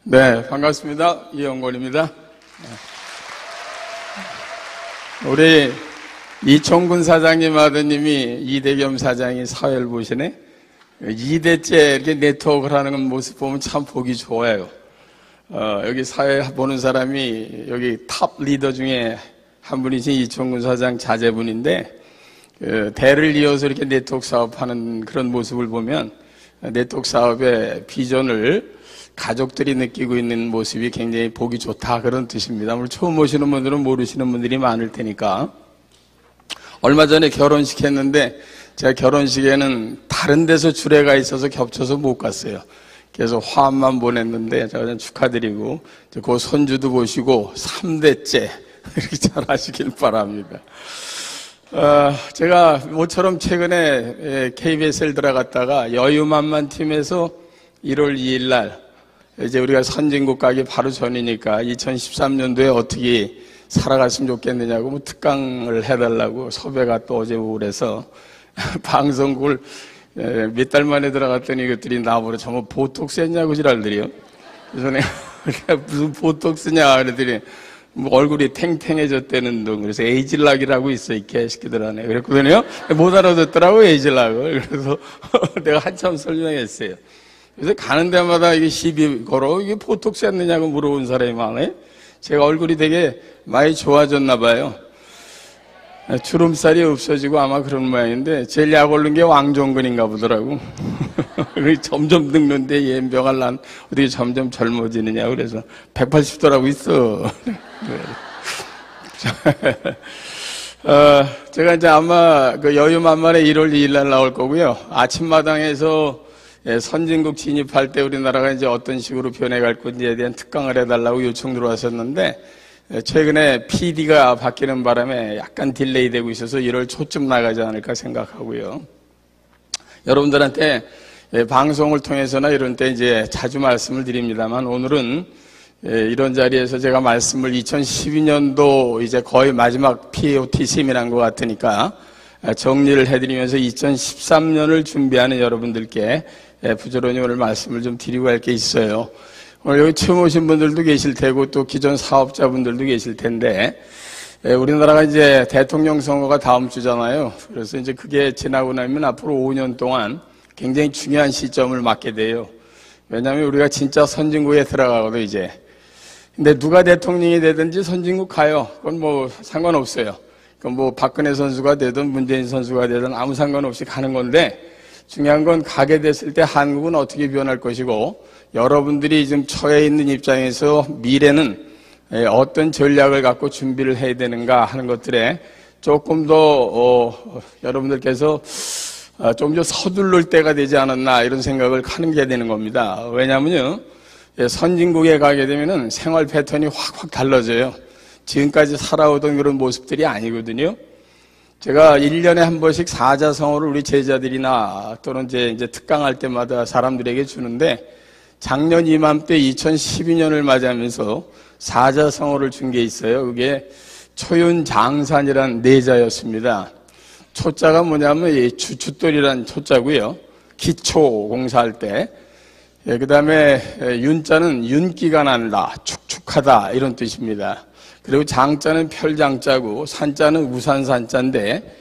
네, 반갑습니다. 이영걸입니다. 우리 이총근 사장님 아드님이 이대겸 사장이 사회를 보시네. 2대째 이렇게 네트워크를 하는 모습 보면 참 보기 좋아요. 여기 사회 보는 사람이 여기 탑 리더 중에 한 분이신 이총근 사장 자제분인데, 대를 이어서 이렇게 네트워크 사업하는 그런 모습을 보면 네트워크 사업의 비전을 가족들이 느끼고 있는 모습이 굉장히 보기 좋다, 그런 뜻입니다. 물론 처음 오시는 분들은 모르시는 분들이 많을 테니까. 얼마 전에 결혼식 했는데 제가 결혼식에는 다른 데서 주례가 있어서 겹쳐서 못 갔어요. 그래서 화합만 보냈는데 제가 축하드리고 그 손주도 보시고 3대째 이렇게 잘 하시길 바랍니다. 제가 모처럼 최근에 KBS를 들어갔다가 여유만만 팀에서 1월 2일 날 이제 우리가 선진국 가기 바로 전이니까 2013년도에 어떻게 살아갔으면 좋겠느냐고 뭐 특강을 해달라고 섭외가 또 오제 오고 그래서 방송국을 몇 달 만에 들어갔더니 이것들이 나보러 정말 보톡스 했냐고 지랄들이요. 그래서 내가 무슨 보톡스냐 그랬더니 뭐 얼굴이 탱탱해졌다는 둥. 그래서 에이즐락이라고 있어, 이 개새끼들 안에. 그랬거든요. 못 알아듣더라고, 에이즐락을. 그래서 내가 한참 설명했어요. 그래서 가는 데마다 이게 시비 걸어. 이게 보톡스 했느냐고 물어본 사람이 많아요. 제가 얼굴이 되게 많이 좋아졌나 봐요. 주름살이 없어지고 아마 그런 모양인데, 제일 약 오른 게 왕종근인가 보더라고. 점점 늙는데 얘 뼈가 난 어떻게 점점 젊어지느냐. 그래서 180도라고 있어. 제가 이제 아마 그 여유만만에 1월 2일 날 나올 거고요. 아침마당에서 선진국 진입할 때 우리나라가 이제 어떤 식으로 변해갈 건지에 대한 특강을 해달라고 요청 들어왔었는데, 최근에 PD가 바뀌는 바람에 약간 딜레이 되고 있어서 1월 초쯤 나가지 않을까 생각하고요. 여러분들한테 방송을 통해서나 이런 때 이제 자주 말씀을 드립니다만, 오늘은 이런 자리에서 제가 말씀을 2012년도 이제 거의 마지막 POT 세미나인 것 같으니까 정리를 해드리면서 2013년을 준비하는 여러분들께 부지런히 오늘 말씀을 좀 드리고 할 게 있어요. 오늘 여기 처음 오신 분들도 계실 테고 또 기존 사업자분들도 계실 텐데, 우리나라가 이제 대통령 선거가 다음 주잖아요. 그래서 이제 그게 지나고 나면 앞으로 5년 동안 굉장히 중요한 시점을 맞게 돼요. 왜냐하면 우리가 진짜 선진국에 들어가거든, 이제. 근데 누가 대통령이 되든지 선진국 가요. 그건 뭐 상관없어요. 그건 뭐 박근혜 선수가 되든 문재인 선수가 되든 아무 상관없이 가는 건데, 중요한 건 가게 됐을 때 한국은 어떻게 변할 것이고, 여러분들이 지금 처해 있는 입장에서 미래는 어떤 전략을 갖고 준비를 해야 되는가 하는 것들에 조금 더 여러분들께서 좀 더 서둘를 때가 되지 않았나, 이런 생각을 하는 게 되는 겁니다. 왜냐하면요, 선진국에 가게 되면은 생활 패턴이 확 달라져요. 지금까지 살아오던 그런 모습들이 아니거든요. 제가 1년에 한 번씩 사자성어를 우리 제자들이나 또는 이제 특강할 때마다 사람들에게 주는데, 작년 이맘때 2012년을 맞이하면서 사자성어를 준 게 있어요. 그게 초윤장산이란 내자였습니다. 초자가 뭐냐면 이 주춧돌이란 초자고요. 기초 공사할 때. 그 다음에 윤자는 윤기가 난다, 축축하다, 이런 뜻입니다. 그리고 장자는 별장자고 산자는 우산산자인데,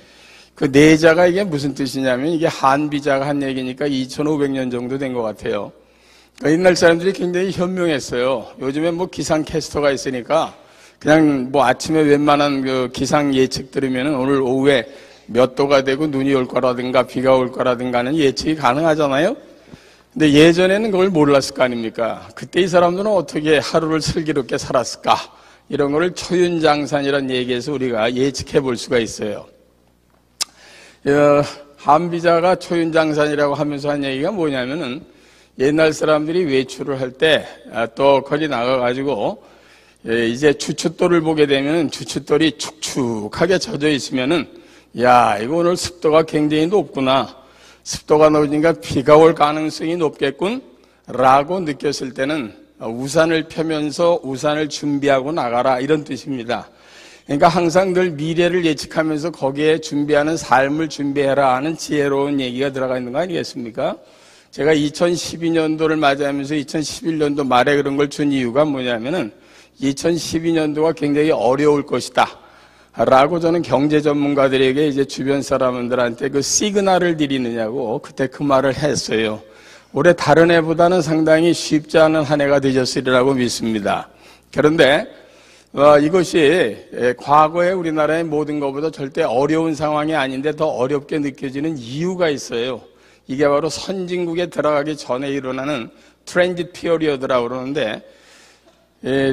그 내자가 이게 무슨 뜻이냐면 이게 한비자가 한 얘기니까 2500년 정도 된 것 같아요. 그러니까 옛날 사람들이 굉장히 현명했어요. 요즘에 뭐 기상캐스터가 있으니까 그냥 뭐 아침에 웬만한 그 기상 예측 들으면 오늘 오후에 몇 도가 되고 눈이 올 거라든가 비가 올 거라든가 하는 예측이 가능하잖아요. 근데 예전에는 그걸 몰랐을 거 아닙니까? 그때 이 사람들은 어떻게 하루를 슬기롭게 살았을까? 이런 거를 초윤장산이라는 얘기에서 우리가 예측해 볼 수가 있어요. 한비자가 초윤장산이라고 하면서 한 얘기가 뭐냐면은, 옛날 사람들이 외출을 할 때 또 거기 나가가지고 이제 주춧돌을 보게 되면 주춧돌이 축축하게 젖어 있으면은, 야, 이거 오늘 습도가 굉장히 높구나, 습도가 높으니까 비가 올 가능성이 높겠군 라고 느꼈을 때는 우산을 펴면서 우산을 준비하고 나가라, 이런 뜻입니다. 그러니까 항상 늘 미래를 예측하면서 거기에 준비하는 삶을 준비해라 하는 지혜로운 얘기가 들어가 있는 거 아니겠습니까? 제가 2012년도를 맞이하면서 2011년도 말에 그런 걸 준 이유가 뭐냐면은 2012년도가 굉장히 어려울 것이다 라고 저는 경제 전문가들에게 이제 주변 사람들한테 그 시그널을 드리느냐고 그때 그 말을 했어요. 올해 다른 해보다는 상당히 쉽지 않은 한 해가 되셨으리라고 믿습니다. 그런데 이것이 과거에 우리나라의 모든 것보다 절대 어려운 상황이 아닌데 더 어렵게 느껴지는 이유가 있어요. 이게 바로 선진국에 들어가기 전에 일어나는 트랜짓 피어리어드라고 그러는데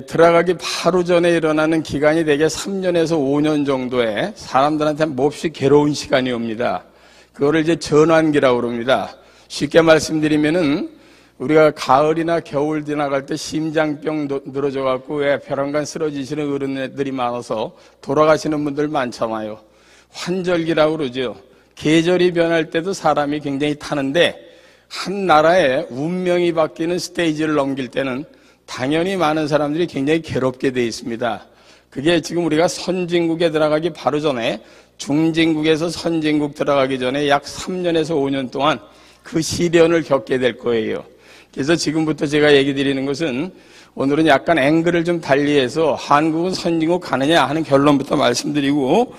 들어가기 바로 전에 일어나는 기간이 대개 3년에서 5년 정도의 사람들한테 몹시 괴로운 시간이 옵니다. 그거를 이제 전환기라고 그럽니다. 쉽게 말씀드리면은 우리가 가을이나 겨울 지나갈 때 심장병 늘어져 갖고 왜 벼랑간 쓰러지시는 어른들이 많아서 돌아가시는 분들 많잖아요. 환절기라고 그러죠. 계절이 변할 때도 사람이 굉장히 타는데 한 나라의 운명이 바뀌는 스테이지를 넘길 때는 당연히 많은 사람들이 굉장히 괴롭게 되어 있습니다. 그게 지금 우리가 선진국에 들어가기 바로 전에 중진국에서 선진국 들어가기 전에 약 3년에서 5년 동안 그 시련을 겪게 될 거예요. 그래서 지금부터 제가 얘기 드리는 것은 오늘은 약간 앵글을 좀 달리해서 한국은 선진국 가느냐 하는 결론부터 말씀드리고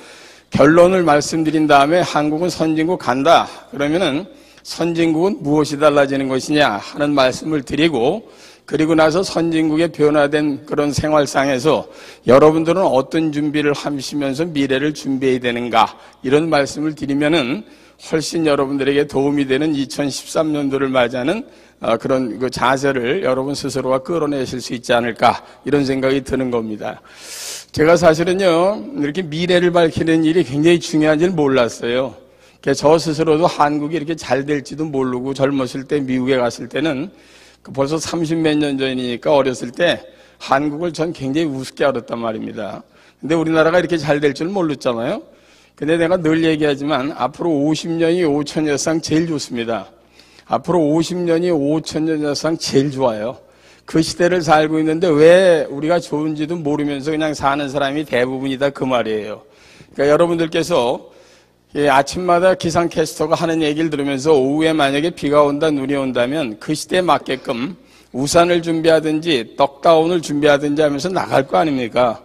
결론을 말씀드린 다음에 한국은 선진국 간다. 그러면은 선진국은 무엇이 달라지는 것이냐 하는 말씀을 드리고 그리고 나서 선진국의 변화된 그런 생활상에서 여러분들은 어떤 준비를 하시면서 미래를 준비해야 되는가 이런 말씀을 드리면은 훨씬 여러분들에게 도움이 되는 2013년도를 맞이하는 그런 그 자세를 여러분 스스로가 끌어내실 수 있지 않을까 이런 생각이 드는 겁니다. 제가 사실은요 이렇게 미래를 밝히는 일이 굉장히 중요한 줄 몰랐어요. 저 스스로도 한국이 이렇게 잘 될지도 모르고 젊었을 때 미국에 갔을 때는 벌써 30몇 년 전이니까 어렸을 때 한국을 전 굉장히 우습게 알았단 말입니다. 근데 우리나라가 이렇게 잘 될 줄 몰랐잖아요. 근데 내가 늘 얘기하지만 앞으로 50년이 5천년상 제일 좋습니다. 앞으로 50년이 5천년상 제일 좋아요. 그 시대를 살고 있는데 왜 우리가 좋은지도 모르면서 그냥 사는 사람이 대부분이다 그 말이에요. 그러니까 여러분들께서 아침마다 기상캐스터가 하는 얘기를 들으면서 오후에 만약에 비가 온다 눈이 온다면 그 시대에 맞게끔 우산을 준비하든지 떡다운을 준비하든지 하면서 나갈 거 아닙니까?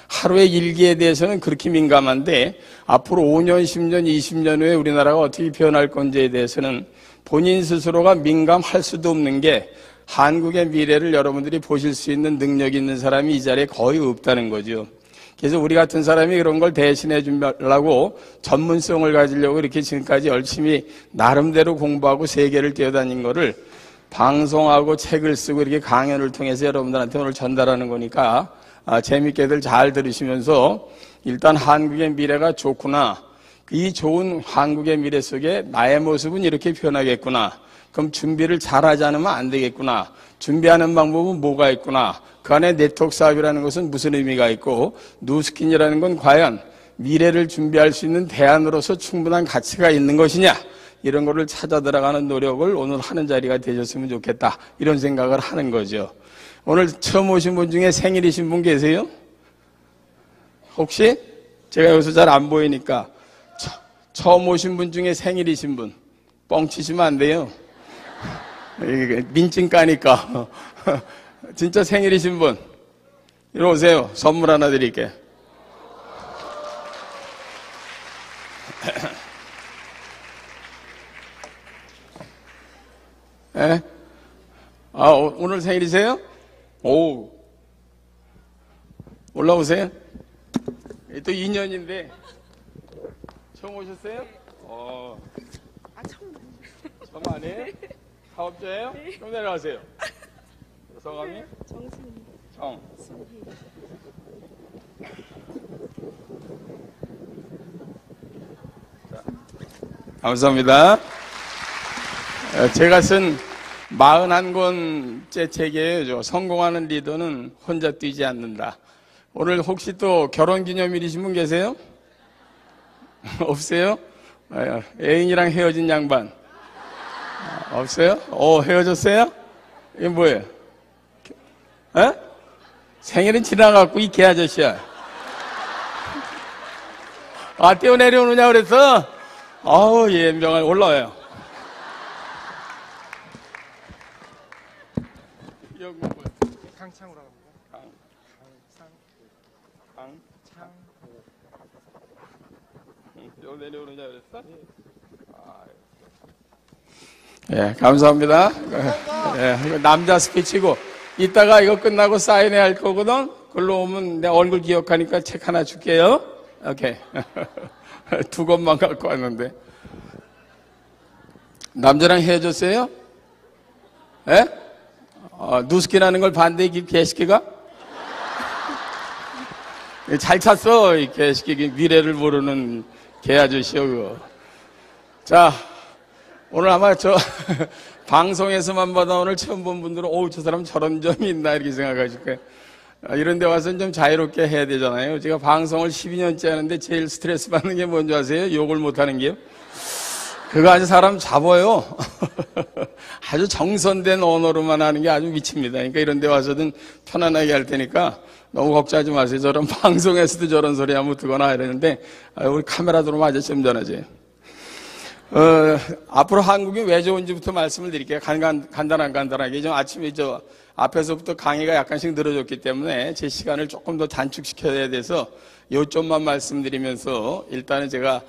하루의 일기에 대해서는 그렇게 민감한데 앞으로 5년, 10년, 20년 후에 우리나라가 어떻게 변할 건지에 대해서는 본인 스스로가 민감할 수도 없는 게 한국의 미래를 여러분들이 보실 수 있는 능력이 있는 사람이 이 자리에 거의 없다는 거죠. 그래서 우리 같은 사람이 그런 걸 대신해 주려고 전문성을 가지려고 이렇게 지금까지 열심히 나름대로 공부하고 세계를 뛰어다닌 거를 방송하고 책을 쓰고 이렇게 강연을 통해서 여러분들한테 오늘 전달하는 거니까 재밌게들 잘 들으시면서 일단 한국의 미래가 좋구나. 이 좋은 한국의 미래 속에 나의 모습은 이렇게 변하겠구나. 그럼 준비를 잘하지 않으면 안 되겠구나. 준비하는 방법은 뭐가 있구나. 그 안에 네트워크 사업이라는 것은 무슨 의미가 있고 누스킨이라는 건 과연 미래를 준비할 수 있는 대안으로서 충분한 가치가 있는 것이냐. 이런 거를 찾아 들어가는 노력을 오늘 하는 자리가 되셨으면 좋겠다. 이런 생각을 하는 거죠. 오늘 처음 오신 분 중에 생일이신 분 계세요? 혹시? 제가 여기서 잘 안 보이니까 처음 오신 분 중에 생일이신 분 뻥치시면 안 돼요. 민증 까니까 진짜 생일이신 분 이리 오세요. 선물 하나 드릴게. 네? 오늘 생일이세요? 오, 올라오세요. 또 2년인데 처음 오셨어요? 처음 아니에요? 사업자예요? 네. 좀 내려가세요. 성함이? 정순입니다. 정. 자, 감사합니다. 제가 쓴 41권째 책이에요. 성공하는 리더는 혼자 뛰지 않는다. 오늘 혹시 또 결혼기념일이신 분 계세요? 없어요? 애인이랑 헤어진 양반 없어요? 헤어졌어요? 이게 뭐예요? 에? 생일은 지나갔고 이 개아저씨야. 뛰어내려오느냐 그랬어? 연병을 올라와요. 여기 뭐 강창우라고 합니다. 강창. 여기 내려오느냐 그랬어? 예, 감사합니다. 예, 이거 남자 스피치고 이따가 이거 끝나고 사인회 할 거거든. 글로 오면 내 얼굴 기억하니까 책 하나 줄게요. 오케이. 두 권만 갖고 왔는데. 남자랑 헤어졌어요? 예? 누스키라는 걸 반대해, 개새끼가? 잘 찼어, 이 개새끼. 미래를 모르는 개 아저씨요, 그거. 자, 오늘 아마 방송에서만 보다 오늘 처음 본 분들은, 저 사람 저런 점이 있나, 이렇게 생각하실 거예요. 이런 데 와서는 좀 자유롭게 해야 되잖아요. 제가 방송을 12년째 하는데 제일 스트레스 받는 게 뭔지 아세요? 욕을 못 하는 게요. 그거 아주 사람 잡아요. 아주 정선된 언어로만 하는 게 아주 미칩니다. 그러니까 이런 데 와서는 편안하게 할 테니까 너무 걱정하지 마세요. 저런 방송에서도 저런 소리 하면 어떡하나 이러는데, 우리 카메라 들어오면 아주 좀 전하지. 앞으로 한국이 왜 좋은지부터 말씀을 드릴게요. 간단하게. 좀 아침에 앞에서부터 강의가 약간씩 늘어졌기 때문에 제 시간을 조금 더 단축시켜야 돼서 요점만 말씀드리면서 일단은 제가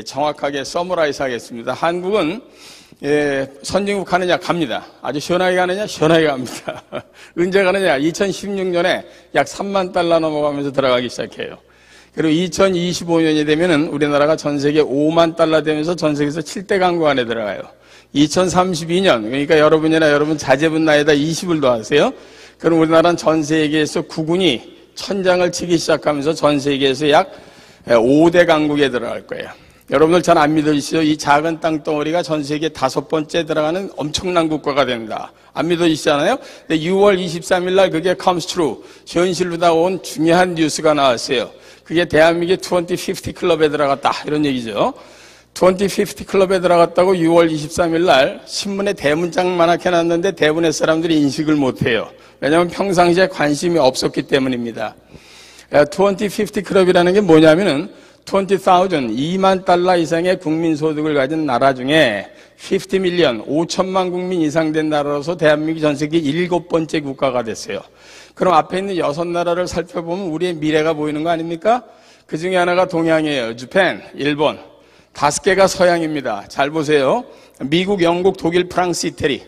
정확하게 서머라이즈 하겠습니다. 한국은 선진국 가느냐 갑니다. 아주 시원하게 가느냐 시원하게 갑니다. 언제 가느냐 2016년에 약 3만 달러 넘어가면서 들어가기 시작해요. 그리고 2025년이 되면은 우리나라가 전 세계 5만 달러 되면서 전 세계에서 7대 강국 안에 들어가요. 2032년, 그러니까 여러분이나 여러분 자제분 나이에다 20을 더하세요. 그럼 우리나라는 전 세계에서 국군이 천장을 치기 시작하면서 전 세계에서 약 5대 강국에 들어갈 거예요. 여러분들 잘 안 믿어지시죠? 이 작은 땅덩어리가 전 세계 5번째 들어가는 엄청난 국가가 된다. 안 믿어지시잖아요? 근데 6월 23일 날 그게 comes true. 현실로 나온 중요한 뉴스가 나왔어요. 그게 대한민국의 2050 클럽에 들어갔다. 이런 얘기죠. 2050 클럽에 들어갔다고 6월 23일 날 신문에 대문짝만하게 해놨는데 대부분의 사람들이 인식을 못해요. 왜냐하면 평상시에 관심이 없었기 때문입니다. 2050 클럽이라는 게 뭐냐면은 2만 달러 이상의 국민소득을 가진 나라 중에 50 밀리언, 5천만 국민 이상 된 나라로서 대한민국이 전 세계 7번째 국가가 됐어요. 그럼 앞에 있는 6나라를 살펴보면 우리의 미래가 보이는 거 아닙니까? 그 중에 하나가 동양이에요. 주펜, 일본. 5개가 서양입니다. 잘 보세요. 미국, 영국, 독일, 프랑스, 이태리.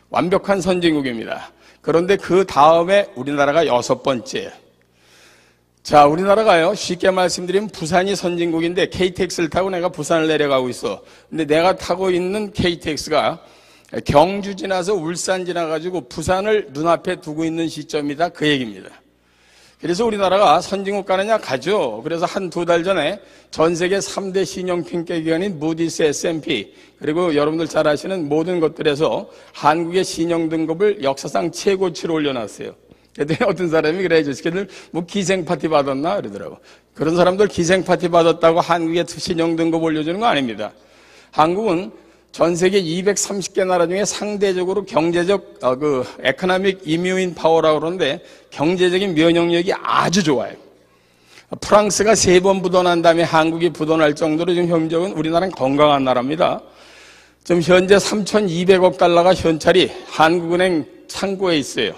완벽한 선진국입니다. 그런데 그 다음에 우리나라가 6번째예요. 자, 우리나라가요, 쉽게 말씀드리면 부산이 선진국인데 KTX를 타고 내가 부산을 내려가고 있어. 근데 내가 타고 있는 KTX가 경주 지나서 울산 지나가지고 부산을 눈앞에 두고 있는 시점이다. 그 얘기입니다. 그래서 우리나라가 선진국 가느냐? 가죠. 그래서 한 2달 전에 전 세계 3대 신용평가기관인 무디스, S&P, 그리고 여러분들 잘 아시는 모든 것들에서 한국의 신용등급을 역사상 최고치로 올려놨어요. 그랬더니 어떤 사람이 그래, 저 새끼들 뭐 기생파티 받았나? 그러더라고. 그런 사람들 기생파티 받았다고 한국의 신용등급 올려주는 거 아닙니다. 한국은 전 세계 230개 나라 중에 상대적으로 경제적, 에코노믹 이뮤인 파워라고 그러는데 경제적인 면역력이 아주 좋아요. 프랑스가 3번 부도난 다음에 한국이 부도날 정도로 지금 현적은 우리나라는 건강한 나라입니다. 지금 현재 3,200억 달러가 현찰이 한국은행 창고에 있어요.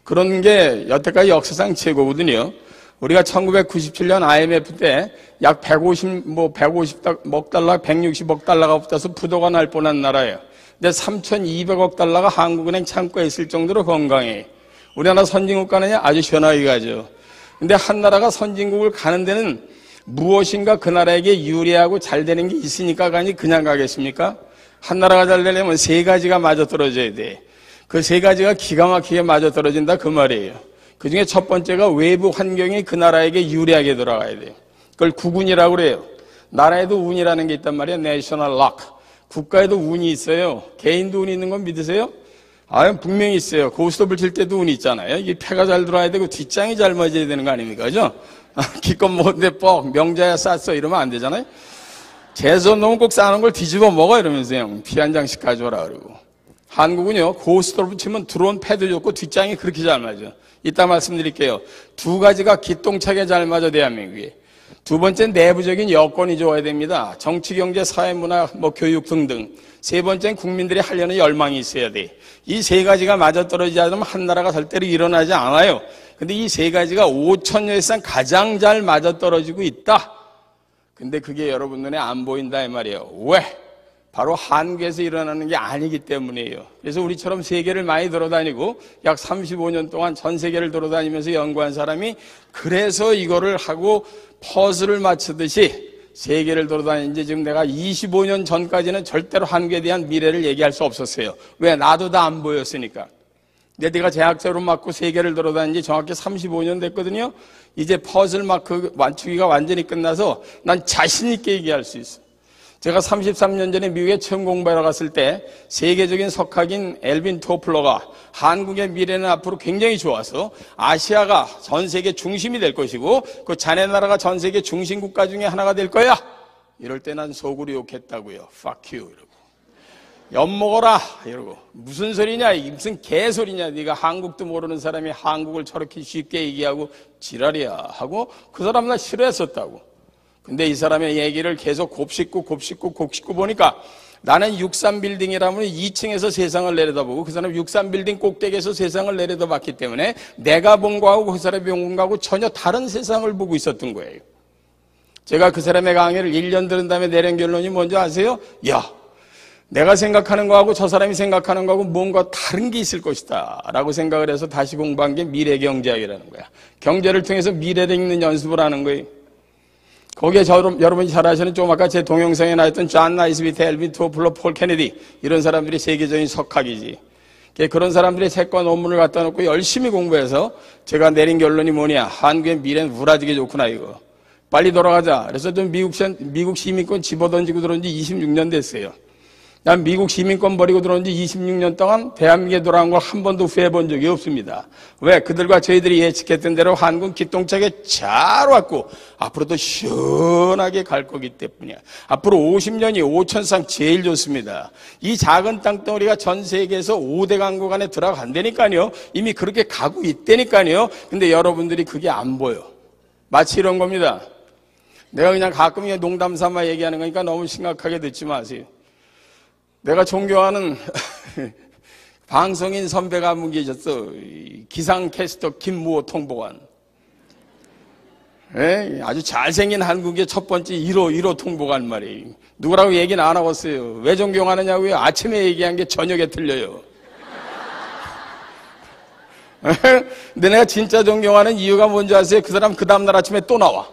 그런 게 여태까지 역사상 최고거든요. 우리가 1997년 IMF 때 약 150억 달러, 160억 달러가 붙어서 부도가 날 뻔한 나라예요. 근데 3,200억 달러가 한국은행 창고에 있을 정도로 건강해. 우리나라 선진국 가느냐? 아주 시원하게 가죠. 근데 한 나라가 선진국을 가는 데는 무엇인가 그 나라에게 유리하고 잘 되는 게 있으니까 가니 그냥 가겠습니까? 한 나라가 잘 되려면 3가지가 맞아 떨어져야 돼. 그 3가지가 기가 막히게 맞아 떨어진다 그 말이에요. 그 중에 첫 번째가 외부 환경이 그 나라에게 유리하게 돌아가야 돼요. 그걸 국운이라고 그래요. 나라에도 운이라는 게 있단 말이에요. 내셔널 락. 국가에도 운이 있어요. 개인도 운이 있는 건 믿으세요? 분명히 있어요. 고스톱을 칠 때도 운이 있잖아요. 이게 패가 잘 들어와야 되고 뒷장이 잘 맞아야 되는 거 아닙니까? 그죠? 기껏 먹었는데 명자야 쌌어 이러면 안 되잖아요. 재수없는 놈은 꼭 싸는 걸 뒤집어 먹어 이러면서요. 피 한 장씩 가져오라 그러고. 한국은요, 고스톱을 치면 들어온 패도 좋고 뒷장이 그렇게 잘 맞아. 이따 말씀드릴게요. 2가지가 기똥차게 잘 맞아, 대한민국이. 두 번째, 내부적인 여건이 좋아야 됩니다. 정치, 경제, 사회, 문화, 교육 등등. 세 번째는 국민들이 하려는 열망이 있어야 돼. 이 세 가지가 맞아떨어지지 않으면 한 나라가 절대로 일어나지 않아요. 근데 이 세 가지가 5천년에서 가장 잘 맞아떨어지고 있다. 근데 그게 여러분 눈에 안 보인다 이 말이에요. 왜? 바로 한국에서 일어나는 게 아니기 때문이에요. 그래서 우리처럼 세계를 많이 돌아다니고 약 35년 동안 전 세계를 돌아다니면서 연구한 사람이 그래서 이거를 하고 퍼즐을 맞추듯이 세계를 돌아다닌 지 지금 내가 25년 전까지는 절대로 한국에 대한 미래를 얘기할 수 없었어요. 왜? 나도 다 안 보였으니까. 근데 내가 제약자로 맞고 세계를 돌아다닌 지 정확히 35년 됐거든요. 이제 퍼즐 맞추기가 완전히 끝나서 난 자신 있게 얘기할 수 있어. 제가 33년 전에 미국에 처음 공부하러 갔을 때 세계적인 석학인 엘빈 토플러가 한국의 미래는 앞으로 굉장히 좋아서 아시아가 전 세계 중심이 될 것이고 그 자네 나라가 전 세계 중심 국가 중에 하나가 될 거야. 이럴 때 난 속으로 욕했다고요. Fuck you 이러고. 엿먹어라 이러고. 무슨 소리냐, 무슨 개소리냐, 네가 한국도 모르는 사람이 한국을 저렇게 쉽게 얘기하고 지랄이야 하고 그 사람 나 싫어했었다고. 근데 이 사람의 얘기를 계속 곱씹고 보니까 나는 63빌딩이라면 2층에서 세상을 내려다보고 그 사람 63빌딩 꼭대기에서 세상을 내려다봤기 때문에 내가 본 거하고 그 사람이 본 거하고 전혀 다른 세상을 보고 있었던 거예요. 제가 그 사람의 강의를 1년 들은 다음에 내린 결론이 뭔지 아세요? 야, 내가 생각하는 거하고 저 사람이 생각하는 거하고 뭔가 다른 게 있을 것이다 라고 생각을 해서 다시 공부한 게 미래경제학이라는 거야. 경제를 통해서 미래를 읽는 연습을 하는 거예요. 거기에 여러분이 잘 아시는 좀 아까 제 동영상에 나왔던 존 나이스비트, 엘빈 토플러, 폴 케네디 이런 사람들이 세계적인 석학이지. 그런 사람들의 책과 논문을 갖다 놓고 열심히 공부해서 제가 내린 결론이 뭐냐. 한국의 미래는 우라지게 좋구나 이거. 빨리 돌아가자. 그래서 좀 미국 시민권 집어던지고 들어온 지 26년 됐어요. 난 미국 시민권 버리고 들어온 지 26년 동안 대한민국에 돌아온 걸 한 번도 후회해 본 적이 없습니다. 왜? 그들과 저희들이 예측했던 대로 한국은 기똥차게 잘 왔고 앞으로도 시원하게 갈 거기 때문이야. 앞으로 50년이 5천상 제일 좋습니다. 이 작은 땅덩어리가 전 세계에서 5대 강국 안에 들어간다니까요. 이미 그렇게 가고 있다니까요. 근데 여러분들이 그게 안 보여. 마치 이런 겁니다. 내가 그냥 가끔 농담 삼아 얘기하는 거니까 너무 심각하게 듣지 마세요. 내가 존경하는 방송인 선배가 한 분 계셨어. 기상캐스터 김무호 통보관. 아주 잘생긴 한국의 첫 번째 1호 통보관 말이에요. 누구라고 얘기는 안 하고 있어요. 왜 존경하느냐고요? 아침에 얘기한 게 저녁에 틀려요. 근데 내가 진짜 존경하는 이유가 뭔지 아세요? 그 사람 그 다음날 아침에 또 나와.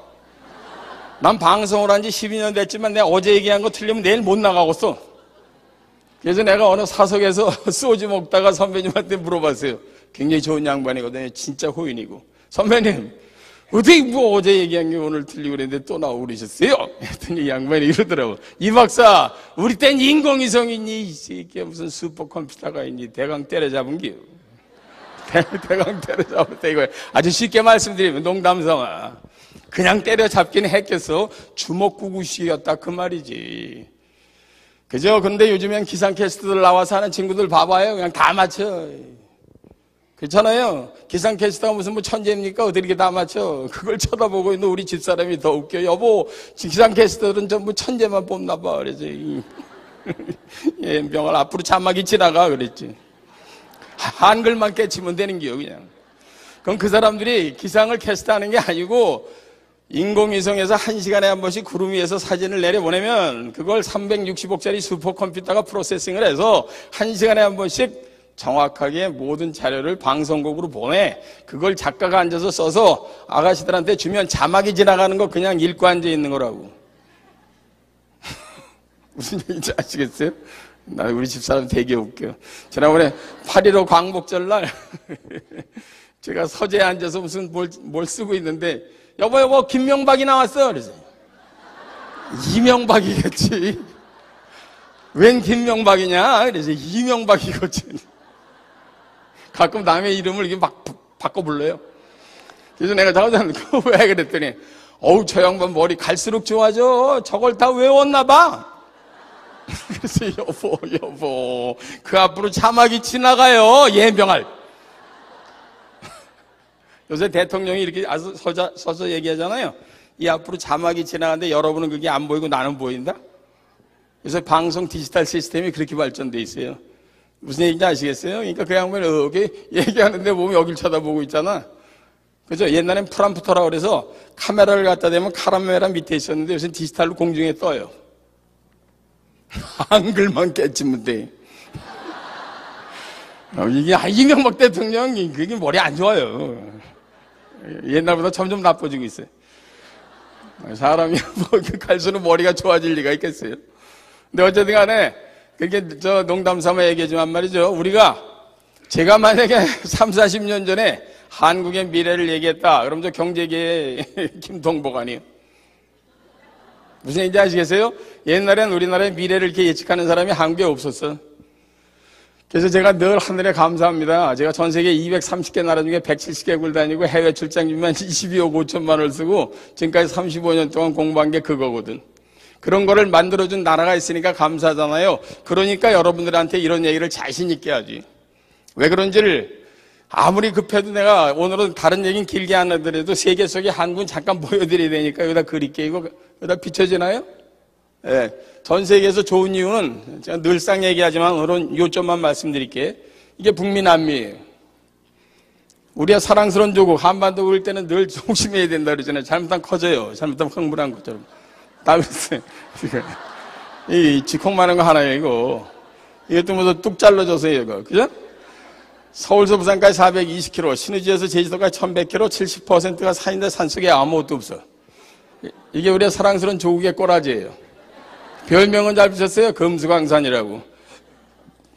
난 방송을 한 지 12년 됐지만 내가 어제 얘기한 거 틀리면 내일 못 나가겠어. 그래서 내가 어느 사석에서 소주 먹다가 선배님한테 물어봤어요. 굉장히 좋은 양반이거든요. 진짜 호인이고. 선배님, 어떻게 어제 얘기한 게 오늘 틀리고 그랬는데 또 나오고 그러셨어요? 했더니 양반이 이러더라고. 이 박사, 우리 땐 인공위성 있니? 이 새끼야 무슨 슈퍼컴퓨터가 있니? 대강 때려잡은 게. 대강 때려잡을 때 이거 아주 쉽게 말씀드리면 농담삼아. 그냥 때려잡긴 했겠어. 주먹구구식이었다 그 말이지. 그죠? 근데 요즘엔 기상캐스터들 나와서 하는 친구들 봐봐요. 그냥 다 맞춰. 그렇잖아요? 기상캐스터가 무슨 천재입니까? 어떻게 이렇게 다 맞춰? 그걸 쳐다보고 있는 우리 집사람이 더 웃겨. 여보, 기상캐스터들은 전부 천재만 뽑나 봐. 그러지. 예, 병을 앞으로 자막이 지나가. 그랬지. 한글만 깨치면 되는 게요, 그냥. 그럼 그 사람들이 기상을 캐스트하는 게 아니고 인공위성에서 1시간에 한 번씩 구름 위에서 사진을 내려보내면 그걸 360억짜리 슈퍼컴퓨터가 프로세싱을 해서 1시간에 한 번씩 정확하게 모든 자료를 방송국으로 보내. 그걸 작가가 앉아서 써서 아가씨들한테 주면 자막이 지나가는 거 그냥 읽고 앉아 있는 거라고. 무슨 얘기인지 아시겠어요? 나 우리 집사람 되게 웃겨. 지난번에 8.15 광복절날 제가 서재에 앉아서 무슨 뭘 쓰고 있는데 여보 김명박이 나왔어. 그래서 이명박이겠지. 웬 김명박이냐? 그래서 이명박이겠지. 가끔 남의 이름을 이렇게 막 바꿔 불러요. 그래서 내가 자고자는데 왜 그랬더니 어우 저 양반 머리 갈수록 좋아져. 저걸 다 외웠나 봐. 그래서 여보 그 앞으로 자막이 지나가요. 예명할. 요새 대통령이 이렇게 서서 얘기하잖아요. 이 앞으로 자막이 지나가는데 여러분은 그게 안 보이고 나는 보인다? 그래서 방송 디지털 시스템이 그렇게 발전돼 있어요. 무슨 얘기인지 아시겠어요? 그러니까 그 양반이 여기 얘기하는데 보면 여길 쳐다보고 있잖아. 그죠? 옛날엔 프람프터라 그래서 카메라를 갖다 대면 카메라 밑에 있었는데 요새 디지털로 공중에 떠요. 한글만 깨치면 돼. 이게 이명박 대통령 그게 머리 안 좋아요. 옛날보다 점점 나빠지고 있어요. 사람이 뭐 갈수록 머리가 좋아질 리가 있겠어요. 근데 어쨌든 간에 그게 저 농담 삼아 얘기하지만 말이죠. 제가 만약에 3, 40년 전에 한국의 미래를 얘기했다. 그럼 저 경제계의 김동복 아니에요? 무슨 얘기인지 아시겠어요? 옛날엔 우리나라의 미래를 이렇게 예측하는 사람이 한국에 없었어. 그래서 제가 늘 하늘에 감사합니다. 제가 전 세계 230개 나라 중에 170개국을 다니고 해외 출장비만 22억 5천만 원을 쓰고 지금까지 35년 동안 공부한 게 그거거든. 그런 거를 만들어준 나라가 있으니까 감사하잖아요. 그러니까 여러분들한테 이런 얘기를 자신 있게 하지. 왜 그런지를 아무리 급해도 내가 오늘은 다른 얘기는 길게 안 하더라도 세계 속에 한국은 잠깐 보여드려야 되니까 여기다 그릴게. 여기다 비춰지나요? 예. 전 세계에서 좋은 이유는 제가 늘상 얘기하지만 오늘은 요점만 말씀드릴게요. 이게 북미 남미예요. 우리가 사랑스러운 조국 한반도 올 때는 늘 조심해야 된다 그러잖아요. 잘못하면 커져요. 잘못하면 흥분한 것처럼. 다 그랬어요. 이 지콩 많은 거 하나예요, 이거. 이것도 뭐뚝 잘라줘서요, 이거. 그죠? 서울서 부산까지 420km, 신의지에서 제주도까지 1100km, 70%가 산인데 산속에 아무것도 없어. 이게 우리의 사랑스러운 조국의 꼬라지예요. 별명은 잘 붙였어요. 금수강산이라고.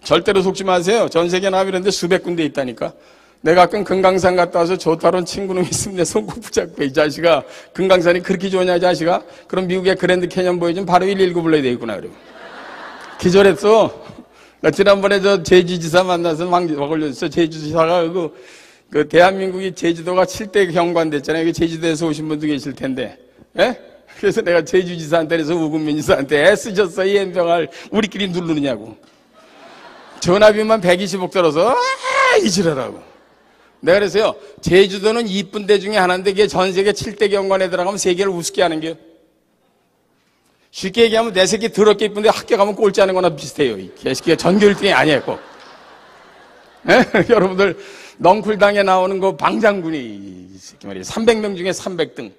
절대로 속지 마세요. 전 세계 나비 이런데 수백 군데 있다니까. 내가 가끔 금강산 갔다 와서 좋다는 친구놈이 있으면 내 손꼭 붙잡고 이 자식아 금강산이 그렇게 좋냐 이 자식아? 그럼 미국의 그랜드 캐년 보여주면 바로 119 불러야 되겠구나 그러고. 기절했어. 나 지난번에 저 제주지사 만나서 막 올렸어. 제주지사가 그 대한민국이 제주도가 7대 경관됐잖아요. 제주도에서 오신 분도 계실 텐데. 예? 그래서 내가 제주지사한테 그래서 우금민 지사한테 애쓰셨어 이 엠병을 우리끼리 누르느냐고. 전화비만 120억 들어서 이지랄하고. 내가 그래서요 제주도는 이쁜 데 중에 하나인데 그게 전 세계 7대 경관에 들어가면 세계를 우습게 하는 게 쉽게 얘기하면 내 새끼 더럽게 이쁜데 학교 가면 꼴찌 하는 거나 비슷해요. 이 개새끼가 전교 1등이 아니었고. 여러분들 넝쿨당에 나오는 거 방장군이 이 새끼 말이에요. 300명 중에 300등.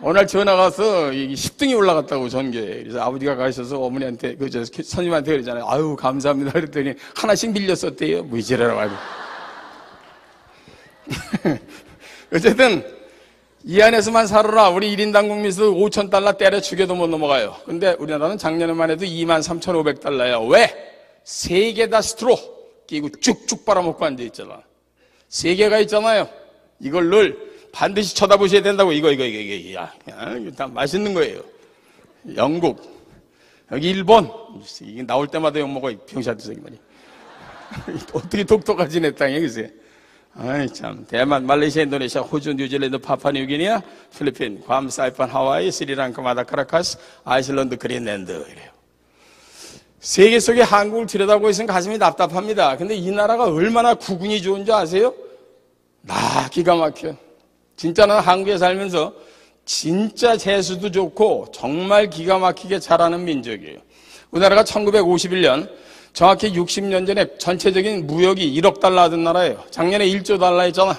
어느 날 전화가 와서 10등이 올라갔다고 전교에. 그래서 아버지가 가셔서 어머니한테 선생님한테 그러잖아요. 아유 감사합니다 그랬더니 하나씩 밀렸었대요. 뭐 이지랄하고 알고. 어쨌든 이 안에서만 살아라. 우리 1인당 국민수 5,000달러 때려 죽여도 못 넘어가요. 근데 우리나라는 작년에만 해도 23,500달러예요. 왜? 세 개 다 스트로 끼고 쭉쭉 빨아먹고 앉아있잖아. 세 개가 있잖아요. 이걸 늘 반드시 쳐다보셔야 된다고. 이거 다 맛있는 거예요. 영국, 여기 일본. 이게 나올 때마다 욕먹어. 병샤드서 말이야. 어떻게 독특하지 내 땅에 글쎄. 아이 참. 대만, 말레이시아, 인도네시아, 호주, 뉴질랜드, 파푸아뉴기니아, 필리핀, 괌, 사이판, 하와이, 스리랑카, 마다카라카스, 아이슬란드, 그린랜드 이래요. 세계 속에 한국을 들여다보고 있으면 가슴이 답답합니다. 근데 이 나라가 얼마나 구군이 좋은 줄 아세요? 기가 막혀. 진짜 는 한국에 살면서 진짜 재수도 좋고 정말 기가 막히게 잘하는 민족이에요. 우리나라가 1951년 정확히 60년 전에 전체적인 무역이 1억 달러 하던 나라예요. 작년에 1조 달러 했잖아.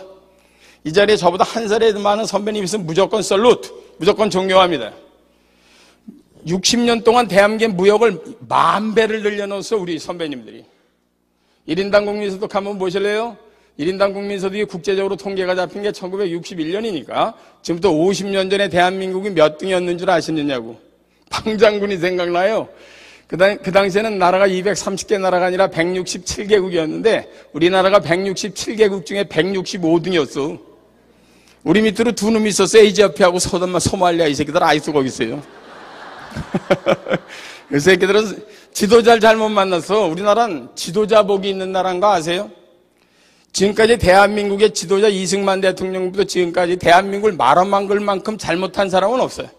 이 자리에 저보다 한 살에 많은 선배님이 있으면 무조건 살루트, 무조건 존경합니다. 60년 동안 대한민국 무역을 10,000배를 늘려놓았어 우리 선배님들이. 1인당 국민소득 한번 보실래요? 1인당 국민소득이 국제적으로 통계가 잡힌 게 1961년이니까 지금부터 50년 전에 대한민국이 몇 등이었는 줄 아시느냐고. 방장군이 생각나요. 그 당시에는 나라가 230개 나라가 아니라 167개국이었는데 우리나라가 167개국 중에 165등이었어. 우리 밑으로 두 놈이 있었어. 에이지어피하고 소말리아. 이 새끼들 아직도 거기 있어요. 이 새끼들은 지도자를 잘못 만나서. 우리나라는 지도자 복이 있는 나라인 거 아세요? 지금까지 대한민국의 지도자 이승만 대통령부터 지금까지 대한민국을 말아만 걸 만큼 잘못한 사람은 없어요.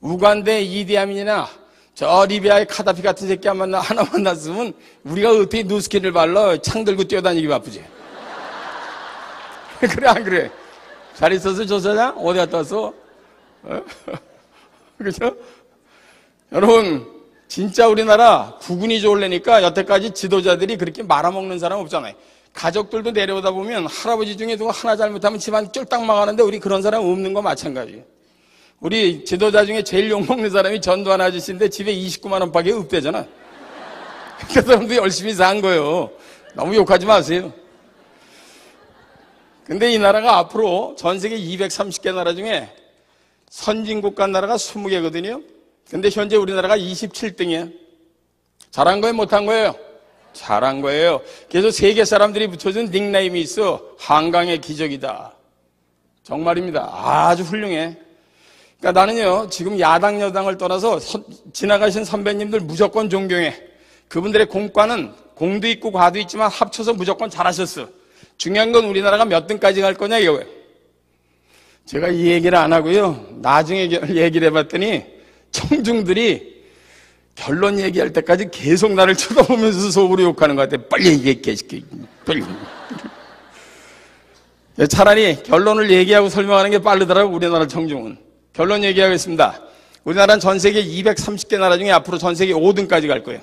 우간다의 이디아민이나 저 리비아의 카다피 같은 새끼 하나 만났으면 우리가 어떻게 누스킨을 발라 창 들고 뛰어다니기 바쁘지. 그래 안 그래? 잘 있었어 조 사장? 어디 갔다 왔어? 그죠? 여러분, 진짜 우리나라 국운이 좋으려니까 여태까지 지도자들이 그렇게 말아먹는 사람 없잖아요. 가족들도 내려오다 보면 할아버지 중에 누가 하나 잘못하면 집안 쫄딱 망하는데 우리 그런 사람 없는 거 마찬가지예요. 우리 지도자 중에 제일 욕먹는 사람이 전두환 아저씨인데 집에 29만 원밖에 없대잖아. 그 사람도 열심히 산 거예요. 너무 욕하지 마세요. 근데 이 나라가 앞으로 전 세계 230개 나라 중에 선진국가 나라가 20개거든요. 근데 현재 우리나라가 27등이에요. 잘한 거예요? 못한 거예요? 잘한 거예요. 그래서 세계 사람들이 붙여준 닉네임이 있어. 한강의 기적이다. 정말입니다. 아주 훌륭해. 그러니까 나는요, 지금 야당, 여당을 떠나서 지나가신 선배님들 무조건 존경해. 그분들의 공과는 공도 있고 과도 있지만 합쳐서 무조건 잘하셨어. 중요한 건 우리나라가 몇 등까지 갈 거냐 이거예요. 제가 이 얘기를 안 하고요. 나중에 얘기를 해봤더니 청중들이 결론 얘기할 때까지 계속 나를 쳐다보면서 속으로 욕하는 것 같아요. 빨리 얘기해, 개새끼. 빨리. 차라리 결론을 얘기하고 설명하는 게 빠르더라고, 우리나라 청중은. 결론 얘기하겠습니다. 우리나라는 전 세계 230개 나라 중에 앞으로 전 세계 5등까지 갈 거예요.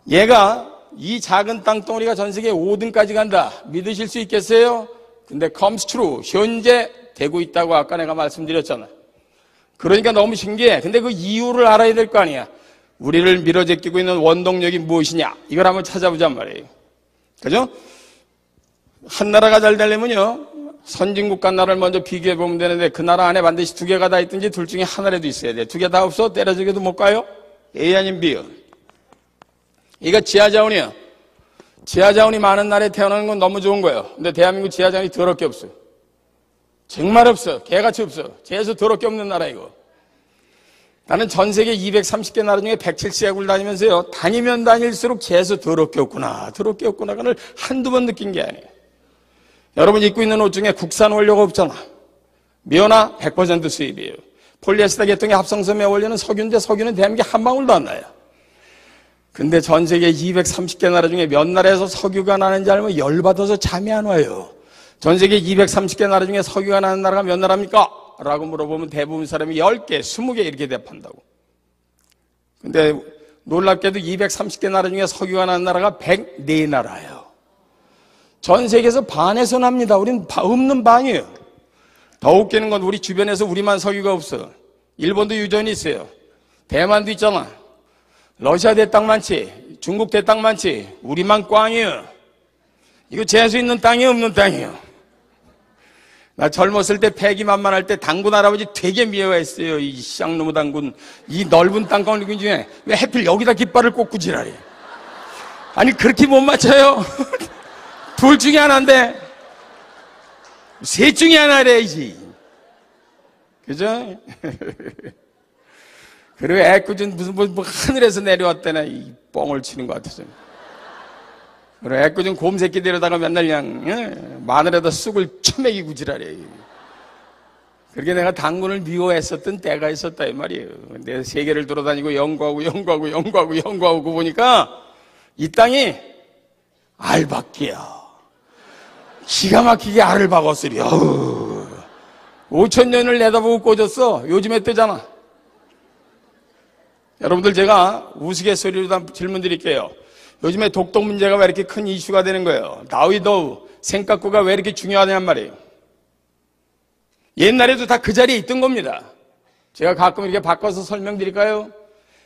얘가 이 작은 땅덩어리가 전 세계 5등까지 간다. 믿으실 수 있겠어요? 근데 comes true. 현재 되고 있다고 아까 내가 말씀드렸잖아요. 그러니까 너무 신기해. 근데 그 이유를 알아야 될 거 아니야. 우리를 밀어제끼고 있는 원동력이 무엇이냐? 이걸 한번 찾아보잔 말이에요. 그죠? 한 나라가 잘 되려면요, 선진국가 나라를 먼저 비교해 보면 되는데 그 나라 안에 반드시 두 개가 다 있든지 둘 중에 하나라도 있어야 돼. 두 개 다 없어? 때려주게도 못 가요? A 아니면 B요. 이거 지하자원이야. 지하자원이 많은 나라에 태어나는 건 너무 좋은 거예요. 근데 대한민국 지하자원이 더럽게 없어요. 정말 없어. 개같이 없어. 재수 더럽게 없는 나라 이거. 나는 전 세계 230개 나라 중에 170개국을 다니면서요, 다니면 다닐수록 재수 더럽게 없구나. 더럽게 없구나. 그걸 한두 번 느낀 게 아니에요. 여러분 입고 있는 옷 중에 국산 원료가 없잖아. 미연화 100% 수입이에요. 폴리에스터 계통의 합성섬에 어울리는 석유인데 석유는 대한민국에 한 방울도 안 나요. 근데 전 세계 230개 나라 중에 몇 나라에서 석유가 나는지 알면 열받아서 잠이 안 와요. 전 세계 230개 나라 중에 석유가 나는 나라가 몇 나라입니까? 라고 물어보면 대부분 사람이 10개, 20개 이렇게 대답한다고. 근데 놀랍게도 230개 나라 중에 석유가 나는 나라가 104나라예요. 전 세계에서 반에서 납니다. 우린 없는 반이에요. 더 웃기는 건 우리 주변에서 우리만 석유가 없어. 일본도 유전이 있어요. 대만도 있잖아. 러시아 대땅 많지. 중국 대땅 많지. 우리만 꽝이에요. 이거 재수 있는 땅이 없는 땅이에요. 나 젊었을 때 패기만만할 때 당군 할아버지 되게 미워했어요. 이 쌍놈의 당군. 이 넓은 땅덩어리 중에 왜 하필 여기다 깃발을 꽂고 지랄해. 아니 그렇게 못 맞춰요. 둘 중에 하나인데 셋 중에 하나래야지. 그죠? 그리고 애꿎은 무슨 뭐 하늘에서 내려왔다나 이 뻥을 치는 것 같아서. 그래 애꿎은 곰새끼 데려다가 맨날 그냥 마늘에다 쑥을 쳐먹이고 지랄해. 그렇게 내가 당군을 미워했었던 때가 있었다 이 말이에요. 내가 세계를 돌아다니고 연구하고 보니까 이 땅이 알박기야. 기가 막히게 알을 박았으리. 5,000년을 내다보고 꽂았어. 요즘에 뜨잖아. 여러분들 제가 우스갯소리로 질문 드릴게요. 요즘에 독도 문제가 왜 이렇게 큰 이슈가 되는 거예요? 다위도우 생각구가 왜 이렇게 중요하냔 말이에요. 옛날에도 다 그 자리에 있던 겁니다. 제가 가끔 이렇게 바꿔서 설명드릴까요?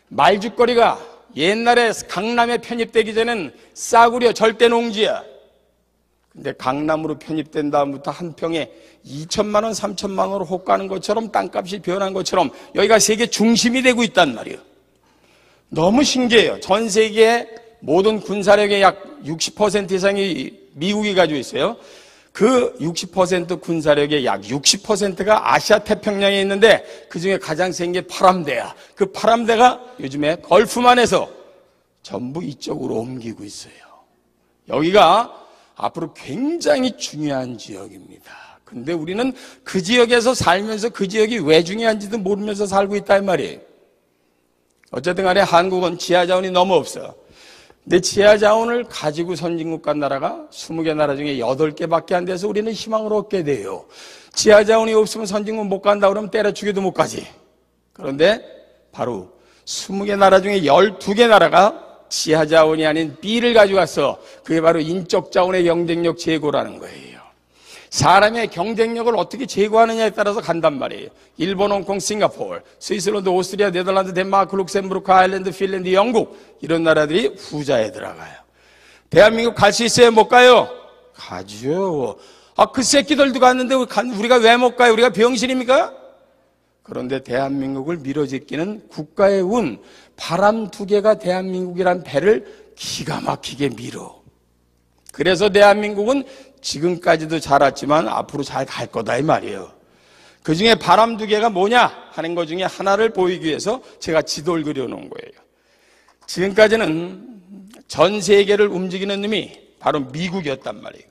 말죽거리가 옛날에 강남에 편입되기 전에는 싸구려 절대 농지야. 근데 강남으로 편입된 다음부터 한 평에 2천만 원, 3천만 원으로 호가는 것처럼 땅값이 변한 것처럼 여기가 세계 중심이 되고 있단 말이에요. 너무 신기해요. 전 세계 모든 군사력의 약 60% 이상이 미국이 가지고 있어요. 그 60% 군사력의 약 60%가 아시아 태평양에 있는데 그중에 가장 센 게 파람대야. 그 파람대가 요즘에 걸프만에서 전부 이쪽으로 옮기고 있어요. 여기가 앞으로 굉장히 중요한 지역입니다. 근데 우리는 그 지역에서 살면서 그 지역이 왜 중요한지도 모르면서 살고 있다 이 말이에요. 어쨌든 간에 한국은 지하자원이 너무 없어. 근데 지하 자원을 가지고 선진국 간 나라가 20개 나라 중에 8개밖에 안 돼서 우리는 희망을 얻게 돼요. 지하 자원이 없으면 선진국 못 간다 그러면 때려 죽여도 못 가지. 그런데 바로 20개 나라 중에 12개 나라가 지하 자원이 아닌 B를 가져갔어. 그게 바로 인적 자원의 경쟁력 제고라는 거예요. 사람의 경쟁력을 어떻게 제고하느냐에 따라서 간단 말이에요. 일본, 홍콩, 싱가포르, 스위스랜드, 오스트리아, 네덜란드, 덴마크, 룩셈부르크, 아일랜드, 핀란드, 영국 이런 나라들이 후자에 들어가요. 대한민국 갈 수 있어요? 못 가요? 가죠. 그 새끼들도 갔는데 우리가 왜 못 가요? 우리가 병신입니까? 그런데 대한민국을 밀어제끼는 국가의 운, 바람 두 개가 대한민국이란 배를 기가 막히게 밀어. 그래서 대한민국은 지금까지도 잘 왔지만 앞으로 잘 갈 거다 이 말이에요. 그 중에 바람 두 개가 뭐냐 하는 것 중에 하나를 보이기 위해서 제가 지도를 그려놓은 거예요. 지금까지는 전 세계를 움직이는 놈이 바로 미국이었단 말이에요.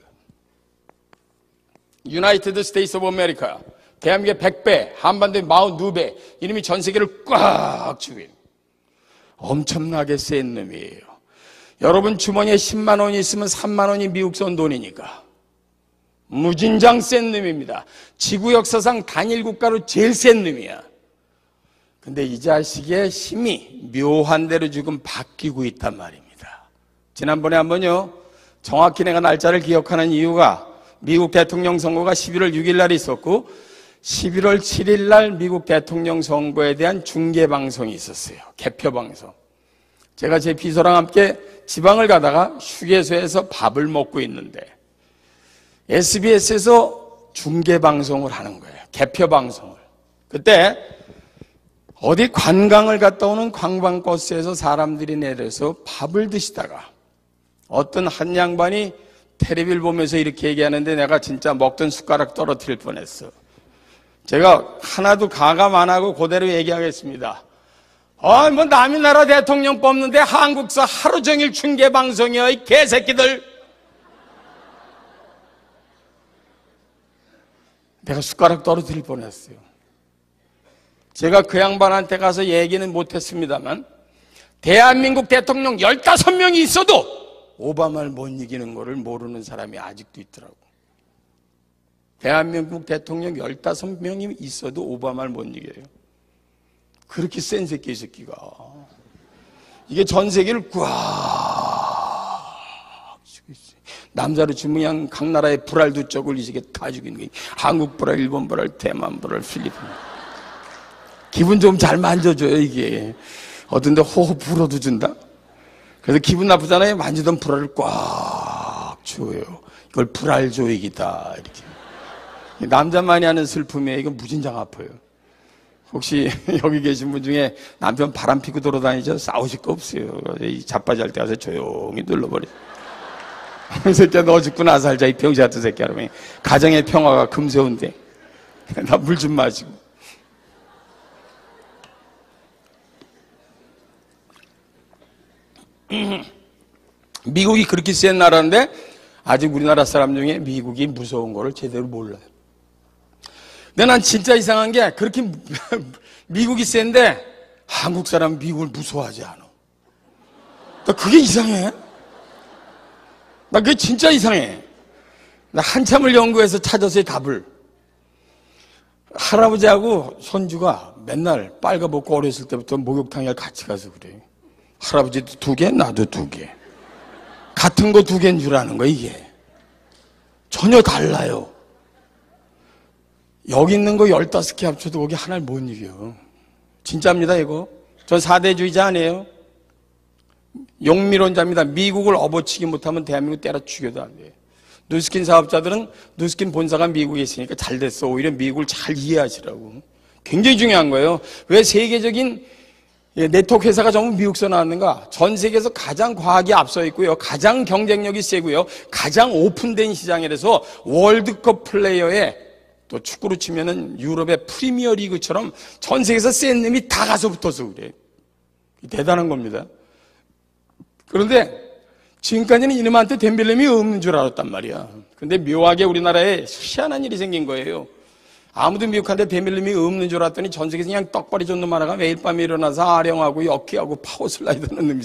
유나이티드 스테이트 오브 아메리카, 대한민국의 100배, 한반도의 42배, 이놈이 전 세계를 꽉 쥐고 있는 엄청나게 센 놈이에요. 여러분 주머니에 10만 원이 있으면 3만 원이 미국 쏜 돈이니까 무진장 센 놈입니다. 지구 역사상 단일 국가로 제일 센 놈이야. 근데 이 자식의 힘이 묘한 대로 지금 바뀌고 있단 말입니다. 지난번에 한번요, 정확히 내가 날짜를 기억하는 이유가 미국 대통령 선거가 11월 6일 날 있었고 11월 7일 날 미국 대통령 선거에 대한 중계 방송이 있었어요. 개표 방송. 제가 제 비서랑 함께 지방을 가다가 휴게소에서 밥을 먹고 있는데 SBS에서 중계 방송을 하는 거예요. 개표 방송을. 그때 어디 관광을 갔다 오는 관광버스에서 사람들이 내려서 밥을 드시다가 어떤 한 양반이 텔레비를 보면서 이렇게 얘기하는데 내가 진짜 먹던 숟가락 떨어뜨릴 뻔했어. 제가 하나도 가감 안 하고 그대로 얘기하겠습니다. 뭐 남의 나라 대통령 뽑는데 한국서 하루 종일 중계 방송이야, 이 개새끼들. 내가 숟가락 떨어뜨릴 뻔했어요. 제가 그 양반한테 가서 얘기는 못했습니다만 대한민국 대통령 15명이 있어도 오바마를 못 이기는 거를 모르는 사람이 아직도 있더라고. 대한민국 대통령 15명이 있어도 오바마를 못 이겨요. 그렇게 센 새끼, 이 새끼가. 이게 전 세계를 꽉 쥐고 있어요. 남자로 치면 그냥 각 나라의 불알 두 쪽을 이 새끼 다 쥐고 있는 거예요. 한국 불알, 일본 불알, 대만 불알, 필리핀. 기분 좀 잘 만져줘요, 이게. 어떤 데 호흡 불어도 준다? 그래서 기분 나쁘잖아요. 만지던 불알을 꽉 쥐어요. 이걸 불알 조익이다, 이렇게. 남자만이 하는 슬픔이에요. 이거 무진장 아파요. 혹시 여기 계신 분 중에 남편 바람 피고 돌아다니죠? 싸우실 거 없어요. 이 자빠지 할 때 가서 조용히 눌러버려. 이 새끼야, 너 죽고 나서 살자, 이 병신 같은 새끼야. 그러면 가정의 평화가 금세운데. 나 물 좀 마시고. 미국이 그렇게 센 나라인데 아직 우리나라 사람 중에 미국이 무서운 거를 제대로 몰라요. 근데 난 진짜 이상한 게 그렇게 미국이 센데 한국 사람은 미국을 무서워하지 않아. 나 그게 이상해. 나 그게 진짜 이상해. 나 한참을 연구해서 찾았어요, 답을. 할아버지하고 손주가 맨날 빨가벗고 어렸을 때부터 목욕탕에 같이 가서 그래요. 할아버지도 2개, 나도 2개. 같은 거 2개인 줄 아는 거, 이게. 전혀 달라요. 여기 있는 거 15개 합쳐도 거기 하나를 못 이겨. 진짜입니다, 이거. 전 사대주의자 아니에요. 용미론자입니다. 미국을 업어치기 못하면 대한민국 때려 죽여도 안 돼요. 누스킨 사업자들은 누스킨 본사가 미국에 있으니까 잘 됐어. 오히려 미국을 잘 이해하시라고. 굉장히 중요한 거예요. 왜 세계적인 네트워크 회사가 전부 미국서 나왔는가? 전 세계에서 가장 과학이 앞서 있고요. 가장 경쟁력이 세고요. 가장 오픈된 시장이라서 월드컵 플레이어에 또 축구로 치면은 유럽의 프리미어 리그처럼 전 세계에서 센 놈이 다 가서 붙어서 그래. 대단한 겁니다. 그런데 지금까지는 이놈한테 덤빌 놈이 없는 줄 알았단 말이야. 근데 묘하게 우리나라에 희한한 일이 생긴 거예요. 아무도 미국한테 배밀림이 없는 줄 알았더니 전 세계에서 그냥 떡벌이 전 놈 하나가 매일 밤에 일어나서 아령하고 역기하고 파워슬라이드 하는 놈이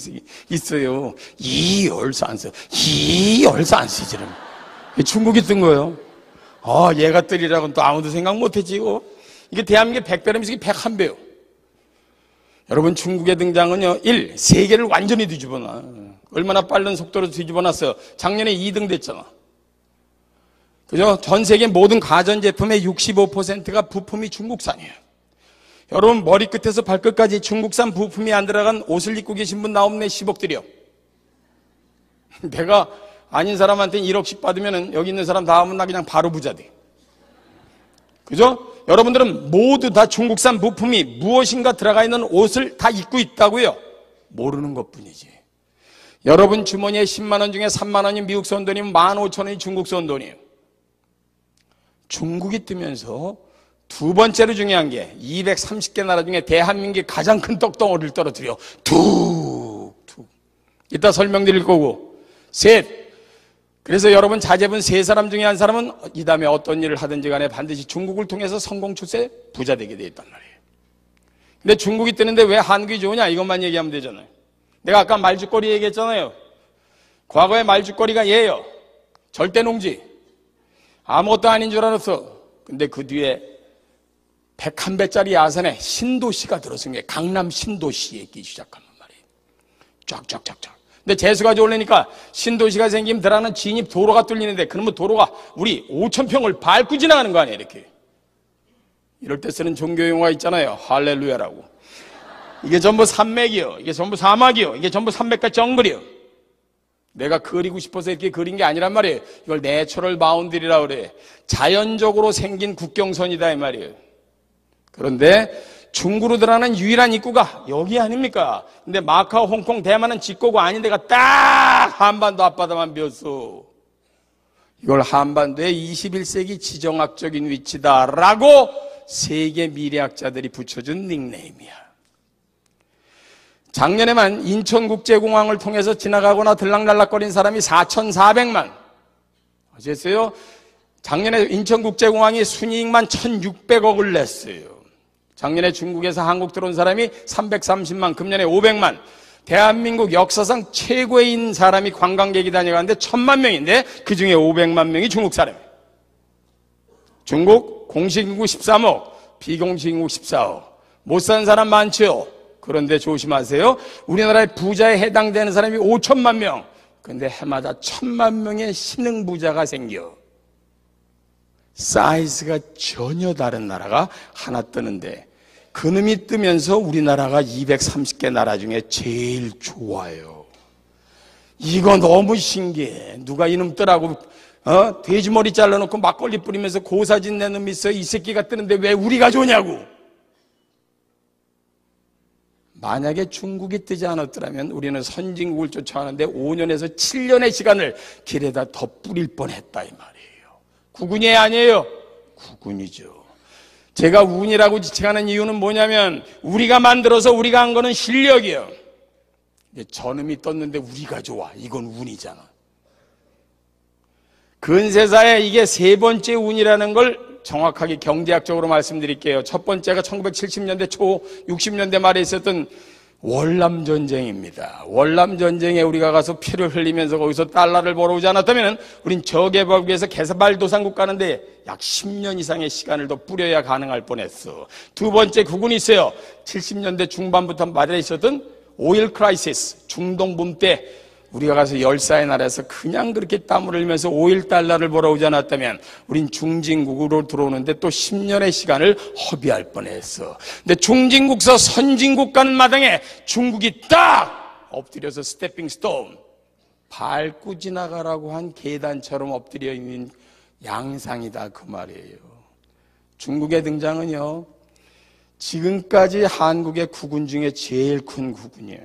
있어요. 이열사 안 써. 이열사 안 쓰지. 중국이 뜬 거예요. 얘가 뜨리라고는 또 아무도 생각 못 했지. 이게 대한민국의 100배라면 이게 101배요. 여러분, 중국의 등장은요, 세계를 완전히 뒤집어놔. 얼마나 빠른 속도로 뒤집어놨어요. 작년에 2등 됐잖아. 그죠? 전 세계 모든 가전제품의 65%가 부품이 중국산이에요. 여러분, 머리끝에서 발끝까지 중국산 부품이 안 들어간 옷을 입고 계신 분 나옵네. 10억 들여. 내가 아닌 사람한테는 1억씩 받으면 여기 있는 사람 다 하면 나 그냥 바로 부자 돼. 그죠? 여러분들은 모두 다 중국산 부품이 무엇인가 들어가 있는 옷을 다 입고 있다고요? 모르는 것 뿐이지. 여러분 주머니에 10만 원 중에 3만 원이 미국 선 돈이면 15,000원이 중국 선 돈이에요. 중국이 뜨면서 두 번째로 중요한 게 230개 나라 중에 대한민국의 가장 큰 떡덩어리를 떨어뜨려. 툭툭. 이따 설명드릴 거고. 셋. 그래서 여러분 자제분 세 사람 중에 한 사람은 이 다음에 어떤 일을 하든지 간에 반드시 중국을 통해서 성공 출세 부자 되게 돼 있단 말이에요. 근데 중국이 뜨는데 왜 한국이 좋으냐? 이것만 얘기하면 되잖아요. 내가 아까 말죽거리 얘기했잖아요. 과거의 말죽거리가 얘예요. 절대농지. 아무것도 아닌 줄 알았어. 근데 그 뒤에 101배짜리 야산에 신도시가 들어선 게 강남 신도시에 있기 시작하는 말이에요. 쫙쫙쫙쫙. 근데 재수가 좋으려니까 신도시가 생기면 들어가는 진입 도로가 뚫리는데 그러면 도로가 우리 5,000평을 밟고 지나가는 거 아니에요, 이렇게. 이럴 때 쓰는 종교용어가 있잖아요. 할렐루야라고. 이게 전부 산맥이요. 이게 전부 사막이요. 이게 전부 산맥과 정글이요. 내가 그리고 싶어서 이렇게 그린 게 아니란 말이에요. 이걸 내추럴 바운드리라고 그래. 자연적으로 생긴 국경선이다 이 말이에요. 그런데 중국으로 들어가는 유일한 입구가 여기 아닙니까? 근데 마카오, 홍콩, 대만은 직고가 아닌 데가 딱 한반도 앞바다만 비었어. 이걸 한반도의 21세기 지정학적인 위치다라고 세계 미래학자들이 붙여준 닉네임이야. 작년에만 인천국제공항을 통해서 지나가거나 들락날락거린 사람이 4,400만. 아셨어요? 작년에 인천국제공항이 순이익만 1,600억을 냈어요. 작년에 중국에서 한국 들어온 사람이 330만, 금년에 500만. 대한민국 역사상 최고인 사람이 관광객이 다녀가는데 1,000만 명인데 그 중에 500만 명이 중국 사람이에요. 중국 공식 인구 13억, 비공식 인구 14억. 못 사는 사람 많죠. 그런데 조심하세요. 우리나라의 부자에 해당되는 사람이 5천만 명. 근데 해마다 1,000만 명의 신흥 부자가 생겨. 사이즈가 전혀 다른 나라가 하나 뜨는데 그놈이 뜨면서 우리나라가 230개 나라 중에 제일 좋아요. 이거 너무 신기해. 누가 이놈 뜨라고 돼지머리 잘라놓고 막걸리 뿌리면서 고사진 내 놈이 있어. 이 새끼가 뜨는데 왜 우리가 좋냐고. 만약에 중국이 뜨지 않았더라면 우리는 선진국을 쫓아가는데 5년에서 7년의 시간을 길에다 더 뿌릴 뻔했다 이 말이에요. 구군이 아니에요. 구군이죠. 제가 운이라고 지칭하는 이유는 뭐냐면 우리가 만들어서 우리가 한 거는 실력이에요. 근데 저놈이 떴는데 우리가 좋아. 이건 운이잖아. 근세사에 이게 세 번째 운이라는 걸 정확하게 경제학적으로 말씀드릴게요. 첫 번째가 1970년대 초 60년대 말에 있었던 월남전쟁입니다. 월남전쟁에 우리가 가서 피를 흘리면서 거기서 달러를 벌어오지 않았다면 우린 저개발국에서 개발도상국 가는데 약 10년 이상의 시간을 더 뿌려야 가능할 뻔했어. 두 번째 구군이 있어요. 70년대 중반부터 말에 있었던 오일 크라이시스, 중동붐 때 우리가 가서 열사의 나라에서 그냥 그렇게 땀을 흘리면서 5.1달러를 벌어오지 않았다면 우린 중진국으로 들어오는데 또 10년의 시간을 허비할 뻔했어. 근데 중진국서 선진국 가는 마당에 중국이 딱 엎드려서 스태핑 스톤, 밟고 지나가라고 한 계단처럼 엎드려 있는 양상이다 그 말이에요. 중국의 등장은요, 지금까지 한국의 국군 중에 제일 큰 국군이에요.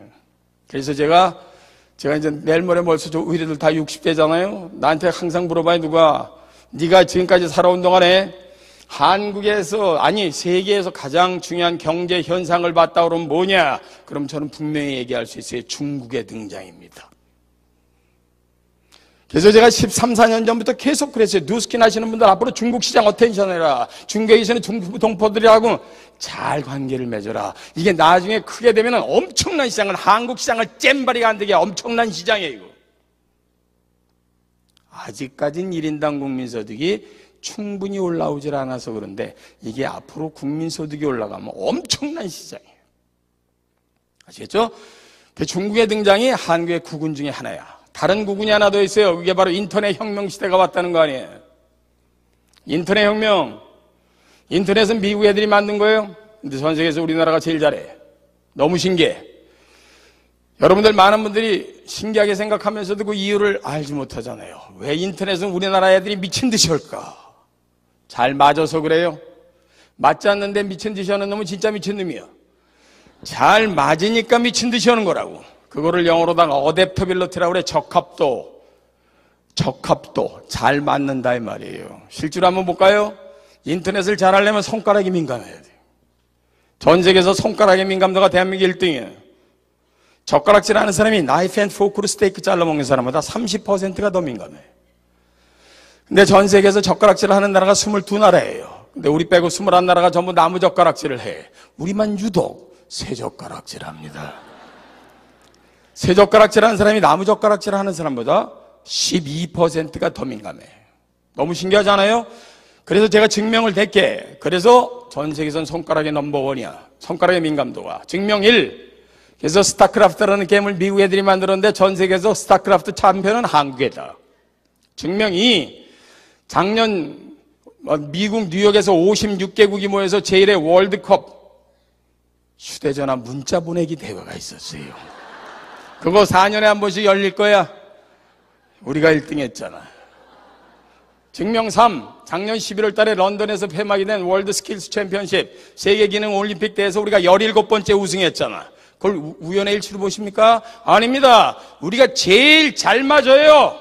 그래서 제가 이제 내일 모레 벌써 우리들 다 60대잖아요. 나한테 항상 물어봐요. 누가 네가 지금까지 살아온 동안에 한국에서 아니 세계에서 가장 중요한 경제 현상을 봤다 그러면 뭐냐? 그럼 저는 분명히 얘기할 수 있어요. 중국의 등장입니다. 그래서 제가 13, 14년 전부터 계속 그랬어요. 뉴스킨 하시는 분들 앞으로 중국 시장 어텐션 해라. 중국에 계시는 동포들이라고 잘 관계를 맺어라. 이게 나중에 크게 되면 엄청난 시장은 한국 시장을 잼바리가 안 되게 엄청난 시장이에요. 이거. 아직까지는 1인당 국민소득이 충분히 올라오질 않아서 그런데 이게 앞으로 국민소득이 올라가면 엄청난 시장이에요. 아시겠죠? 그 중국의 등장이 한국의 국운 중에 하나야. 다른 국운이 하나 더 있어요. 그게 바로 인터넷 혁명 시대가 왔다는 거 아니에요. 인터넷 혁명. 인터넷은 미국 애들이 만든 거예요. 근데 전 세계에서 우리나라가 제일 잘해. 너무 신기해. 여러분들 많은 분들이 신기하게 생각하면서도 그 이유를 알지 못하잖아요. 왜 인터넷은 우리나라 애들이 미친 듯이 할까? 잘 맞아서 그래요. 맞지 않는데 미친 듯이 하는 놈은 진짜 미친 놈이야. 잘 맞으니까 미친 듯이 하는 거라고. 그거를 영어로다가 어댑터빌리티라고 그래. 적합도 잘 맞는다 이 말이에요. 실제로 한번 볼까요? 인터넷을 잘 하려면 손가락이 민감해야 돼요. 전 세계에서 손가락의 민감도가 대한민국 1등이에요. 젓가락질 하는 사람이 나이프 앤 포크로 스테이크 잘라 먹는 사람보다 30%가 더 민감해. 근데 전 세계에서 젓가락질을 하는 나라가 22나라예요. 근데 우리 빼고 21나라가 전부 나무 젓가락질을 해. 우리만 유독 쇠젓가락질 합니다. 쇠젓가락질 하는 사람이 나무 젓가락질 하는 사람보다 12%가 더 민감해. 너무 신기하잖아요? 그래서 제가 증명을 댈게. 그래서 전 세계에선 손가락의 넘버원이야. 손가락의 민감도가. 증명 1. 그래서 스타크래프트라는 게임을 미국 애들이 만들었는데 전 세계에서 스타크래프트 챔피언은 한국이다. 증명 2. 작년 미국 뉴욕에서 56개국이 모여서 제1회 월드컵 휴대전화 문자 보내기 대회가 있었어요. 그거 4년에 한 번씩 열릴 거야. 우리가 1등 했잖아. 증명 3. 작년 11월 달에 런던에서 폐막이 된 월드 스킬스 챔피언십 세계 기능 올림픽 대회에서 우리가 17번째 우승했잖아. 그걸 우연의 일치로 보십니까? 아닙니다. 우리가 제일 잘 맞아요.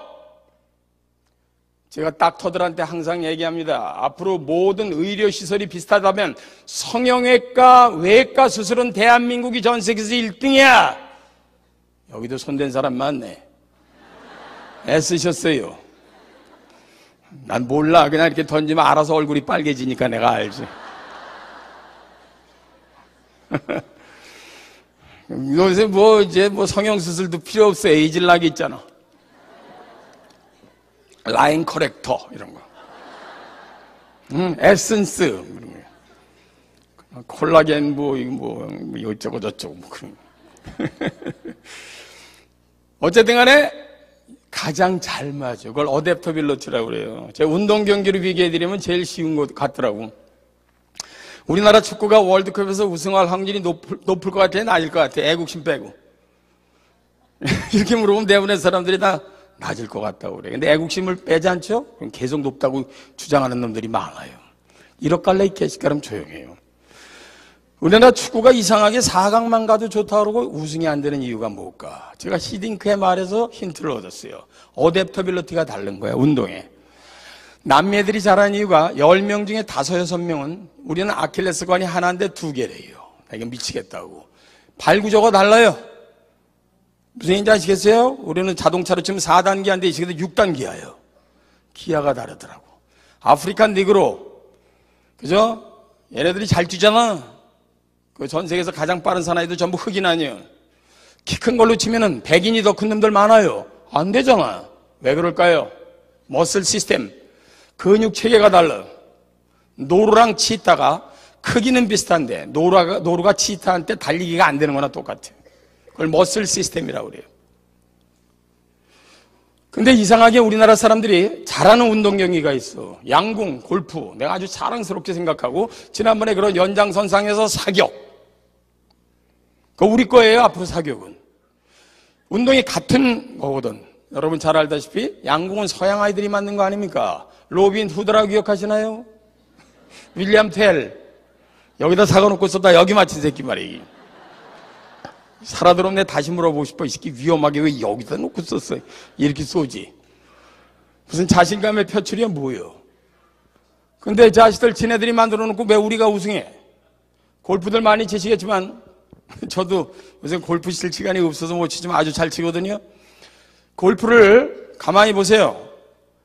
제가 닥터들한테 항상 얘기합니다. 앞으로 모든 의료시설이 비슷하다면 성형외과, 외과 수술은 대한민국이 전 세계에서 1등이야. 여기도 손댄 사람 많네. 애쓰셨어요. 난 몰라. 그냥 이렇게 던지면 알아서 얼굴이 빨개지니까 내가 알지. 요새 이제 성형수술도 필요 없어. 에이즐락이 있잖아. 라인 커렉터, 이런 거. 에센스, 이런 거. 콜라겐, 이거 저쩌고, 그런 거. 어쨌든 간에 가장 잘 맞아. 그걸 어댑터빌리티라고 그래요. 제가 운동 경기를 비교해드리면 제일 쉬운 것 같더라고. 우리나라 축구가 월드컵에서 우승할 확률이 높을 것 같아? 낮을 것 같아? 애국심 빼고. 이렇게 물어보면 대부분의 사람들이 다 낮을 것 같다고 그래. 근데 애국심을 빼지 않죠? 그럼 계속 높다고 주장하는 놈들이 많아요. 1억 갈래 이 개식가름 조용해요. 우리나라 축구가 이상하게 4강만 가도 좋다고 그러고 우승이 안 되는 이유가 뭘까? 제가 히딩크의 말에서 힌트를 얻었어요. 어댑터빌리티가 다른 거야, 운동에. 남미 애들이 잘하는 이유가 10명 중에 5, 6명은 우리는 아킬레스건이 하나인데 2개래요. 이게 미치겠다고. 발구조가 달라요. 무슨 얘기인지 아시겠어요? 우리는 자동차로 치면 4단기한데 이 시기도 6단기야요. 기아가 다르더라고. 아프리칸 니그로, 그죠? 얘네들이 잘 뛰잖아. 그 전 세계에서 가장 빠른 사나이도 전부 흑인 아니에요. 키 큰 걸로 치면은 백인이 더 큰 놈들 많아요. 안 되잖아. 왜 그럴까요? 머슬 시스템, 근육 체계가 달라. 노루랑 치타가 크기는 비슷한데 노루가 치타한테 달리기가 안 되는 거나 똑같아요. 그걸 머슬 시스템이라고 그래요. 근데 이상하게 우리나라 사람들이 잘하는 운동 경기가 있어. 양궁, 골프. 내가 아주 자랑스럽게 생각하고 지난번에 그런 연장선상에서 사격. 그거 우리 거예요, 앞으로 사격은. 운동이 같은 거거든. 여러분 잘 알다시피 양궁은 서양 아이들이 만든 거 아닙니까? 로빈 후드라고 기억하시나요? 윌리엄 텔. 여기다 사과놓고 쏟다 여기 맞힌 새끼 말이야. 살아들으면 내가 다시 물어보고 싶어. 이 새끼 위험하게 왜 여기다 놓고 썼어? 이렇게 쏘지. 무슨 자신감의 표출이야 뭐예요? 근데 자식들 지네들이 만들어 놓고 왜 우리가 우승해? 골프들 많이 치시겠지만 저도 요새 골프 칠 시간이 없어서 못 치지만 아주 잘 치거든요. 골프를 가만히 보세요.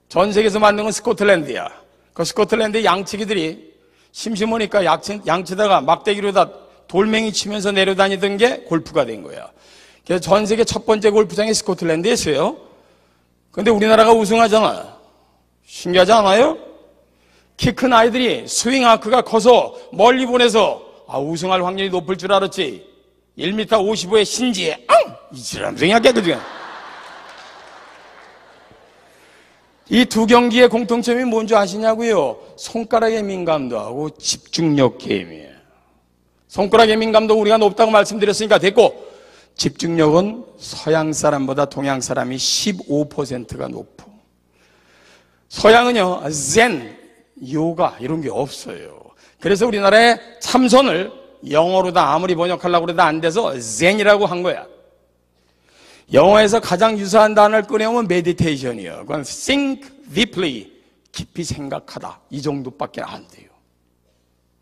전 세계에서 만든 건 스코틀랜드야. 그 스코틀랜드 양치기들이 심심하니까 양치다가 막대기로다 돌멩이 치면서 내려다니던 게 골프가 된 거야. 그래서 전 세계 첫 번째 골프장이 스코틀랜드에 있어요. 근데 우리나라가 우승하잖아. 신기하지 않아요? 키 큰 아이들이 스윙 아크가 커서 멀리 보내서 우승할 확률이 높을 줄 알았지. 1m 55의 신지에 이 지랄생이야 그죠? 이 두 경기의 공통점이 뭔지 아시냐고요? 손가락의 민감도 하고 집중력 게임이에요. 손가락의 민감도 우리가 높다고 말씀드렸으니까 됐고, 집중력은 서양 사람보다 동양 사람이 15%가 높고, 서양은요 젠, 요가 이런 게 없어요. 그래서 우리나라에 참선을 영어로 다 아무리 번역하려고 해도 안 돼서 젠이라고 한 거야. 영어에서 가장 유사한 단어를 꺼내오면 메디테이션이에요. 그건 think deeply, 깊이 생각하다, 이 정도밖에 안 돼요.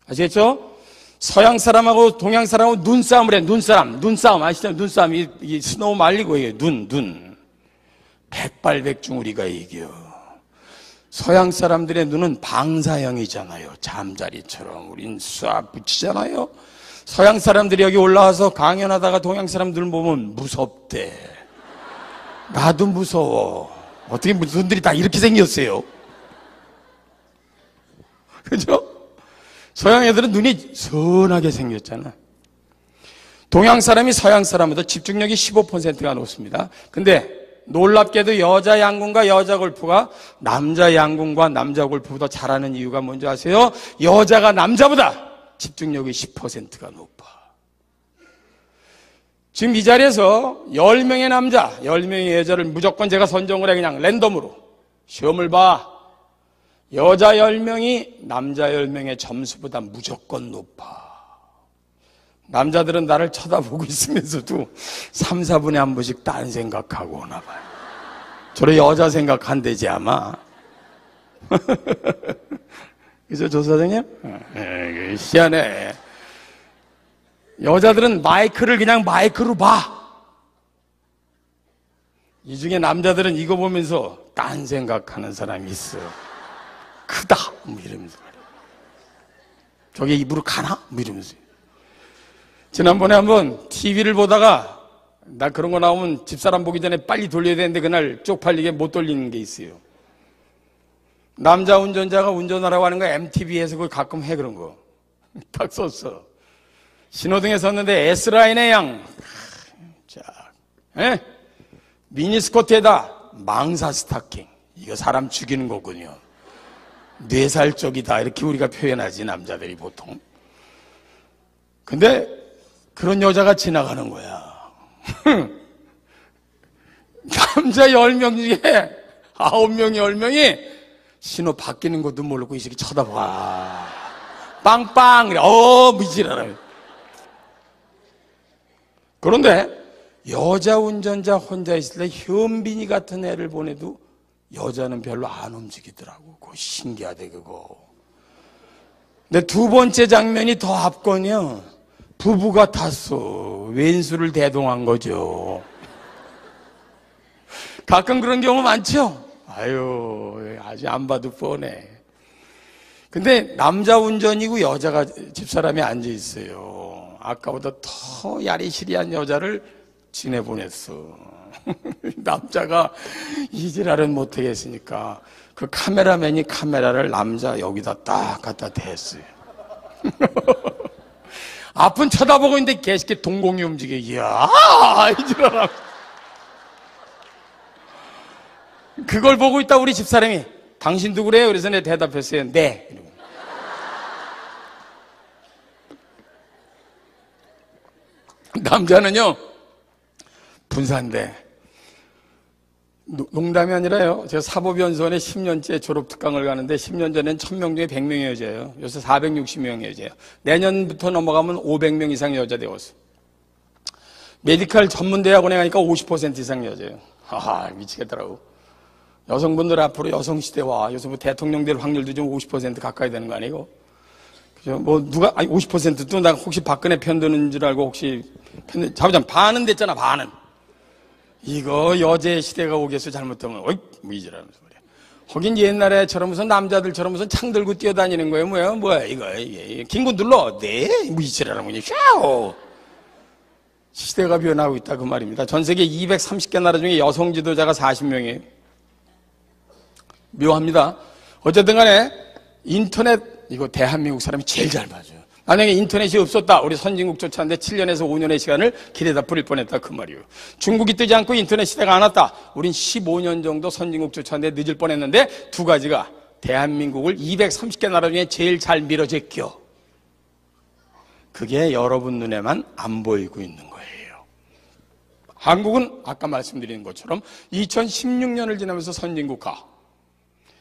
아시겠죠? 서양 사람하고 동양 사람하고 눈싸움을 해. 눈싸움 아시죠? 눈싸움, 이 스노우 말리고 이게 눈 백발백중 우리가 이겨. 서양 사람들의 눈은 방사형이잖아요. 잠자리처럼. 우린 쏴 붙이잖아요. 서양 사람들이 여기 올라와서 강연하다가 동양 사람들 보면 무섭대. 나도 무서워. 어떻게 눈들이 다 이렇게 생겼어요? 그죠? 서양 애들은 눈이 선하게 생겼잖아. 동양 사람이 서양 사람보다 집중력이 15%가 높습니다. 근데 놀랍게도 여자 양궁과 여자 골프가 남자 양궁과 남자 골프보다 잘하는 이유가 뭔지 아세요? 여자가 남자보다 집중력이 10%가 높아. 지금 이 자리에서 10명의 남자, 10명의 여자를 무조건 제가 선정을 해. 그냥 랜덤으로 시험을 봐. 여자 10명이 남자 10명의 점수보다 무조건 높아. 남자들은 나를 쳐다보고 있으면서도 3, 4분에 한 번씩 딴 생각하고 오나 봐요. 저래 여자 생각한대지 아마. 그죠, 조사장님? 희한해. 여자들은 마이크를 그냥 마이크로 봐. 이 중에 남자들은 이거 보면서 딴 생각하는 사람이 있어. 크다 뭐 이러면서 저게 입으로 가나? 뭐 이러면서. 지난번에 한번 TV를 보다가 나 그런 거 나오면 집사람 보기 전에 빨리 돌려야 되는데 그날 쪽팔리게 못 돌리는 게 있어요. 남자 운전자가 운전하라고 하는 거 MTV에서 그걸 가끔 해. 그런 거 딱 썼어. 신호등에 섰는데 S라인의 양, 자, 미니스커트에다 망사 스타킹. 이거 사람 죽이는 거군요. 뇌살적이다 이렇게 우리가 표현하지 남자들이 보통. 근데 그런 여자가 지나가는 거야. 남자 10명 중에 9명이 10명이 신호 바뀌는 것도 모르고 이 새끼 쳐다봐. 빵빵 그래. 미지라라. 그런데 여자 운전자 혼자 있을 때 현빈이 같은 애를 보내도 여자는 별로 안 움직이더라고. 그거 신기하대 그거. 근데 두 번째 장면이 더 압권이요. 부부가 탔어. 왼수를 대동한 거죠. 가끔 그런 경우 많죠? 아유, 아주 안 봐도 뻔해. 근데 남자 운전이고 여자가 집사람이 앉아 있어요. 아까보다 더 야리시리한 여자를 지내보냈어. 남자가 이지랄은 못하겠으니까 그 카메라맨이 카메라를 남자 여기다 딱 갖다 댔어요. 앞은 쳐다보고 있는데 개새끼 동공이 움직여. 이야, 이지랄아. 그걸 보고 있다 우리 집사람이 당신도 그래요? 그래서 내가 대답했어요. 네. 이러고. 남자는요 분사인데 농담이 아니라요. 제가 사법연수원에 10년째 졸업특강을 가는데 10년 전엔 1000명 중에 100명의 여자예요. 요새 460명의 여자예요. 내년부터 넘어가면 500명 이상 여자 되었어. 메디컬 전문대학원에 가니까 50% 이상 여자예요. 미치겠더라고. 여성분들 앞으로 여성시대와 요새 뭐 대통령 될 확률도 좀 50% 가까이 되는 거 아니고. 그죠? 뭐 누가 50%도 나 혹시 박근혜 편드는 줄 알고 혹시 자부장 반은 됐잖아. 반은 이거 여제 시대가 오겠어 잘못하면 어이 뭐 이지라면서 그래. 거긴 옛날에처럼 무슨 남자들처럼 무슨 창 들고 뛰어다니는 거예요. 뭐야 이게 긴거 눌러. 네? 뭐 이지라는 거냐. 샤오. 시대가 변하고 있다 그 말입니다. 전 세계 230개 나라 중에 여성 지도자가 40명이에요. 묘합니다. 어쨌든 간에 인터넷 이거 대한민국 사람이 제일 잘 봐줘요. 만약에 인터넷이 없었다. 우리 선진국 쫓았는데 7년에서 5년의 시간을 길에다 뿌릴 뻔했다 그 말이에요. 중국이 뜨지 않고 인터넷 시대가 안 왔다. 우린 15년 정도 선진국 쫓았는데 늦을 뻔했는데 두 가지가 대한민국을 230개 나라 중에 제일 잘 밀어제껴. 그게 여러분 눈에만 안 보이고 있는 거예요. 한국은 아까 말씀드린 것처럼 2016년을 지나면서 선진국화.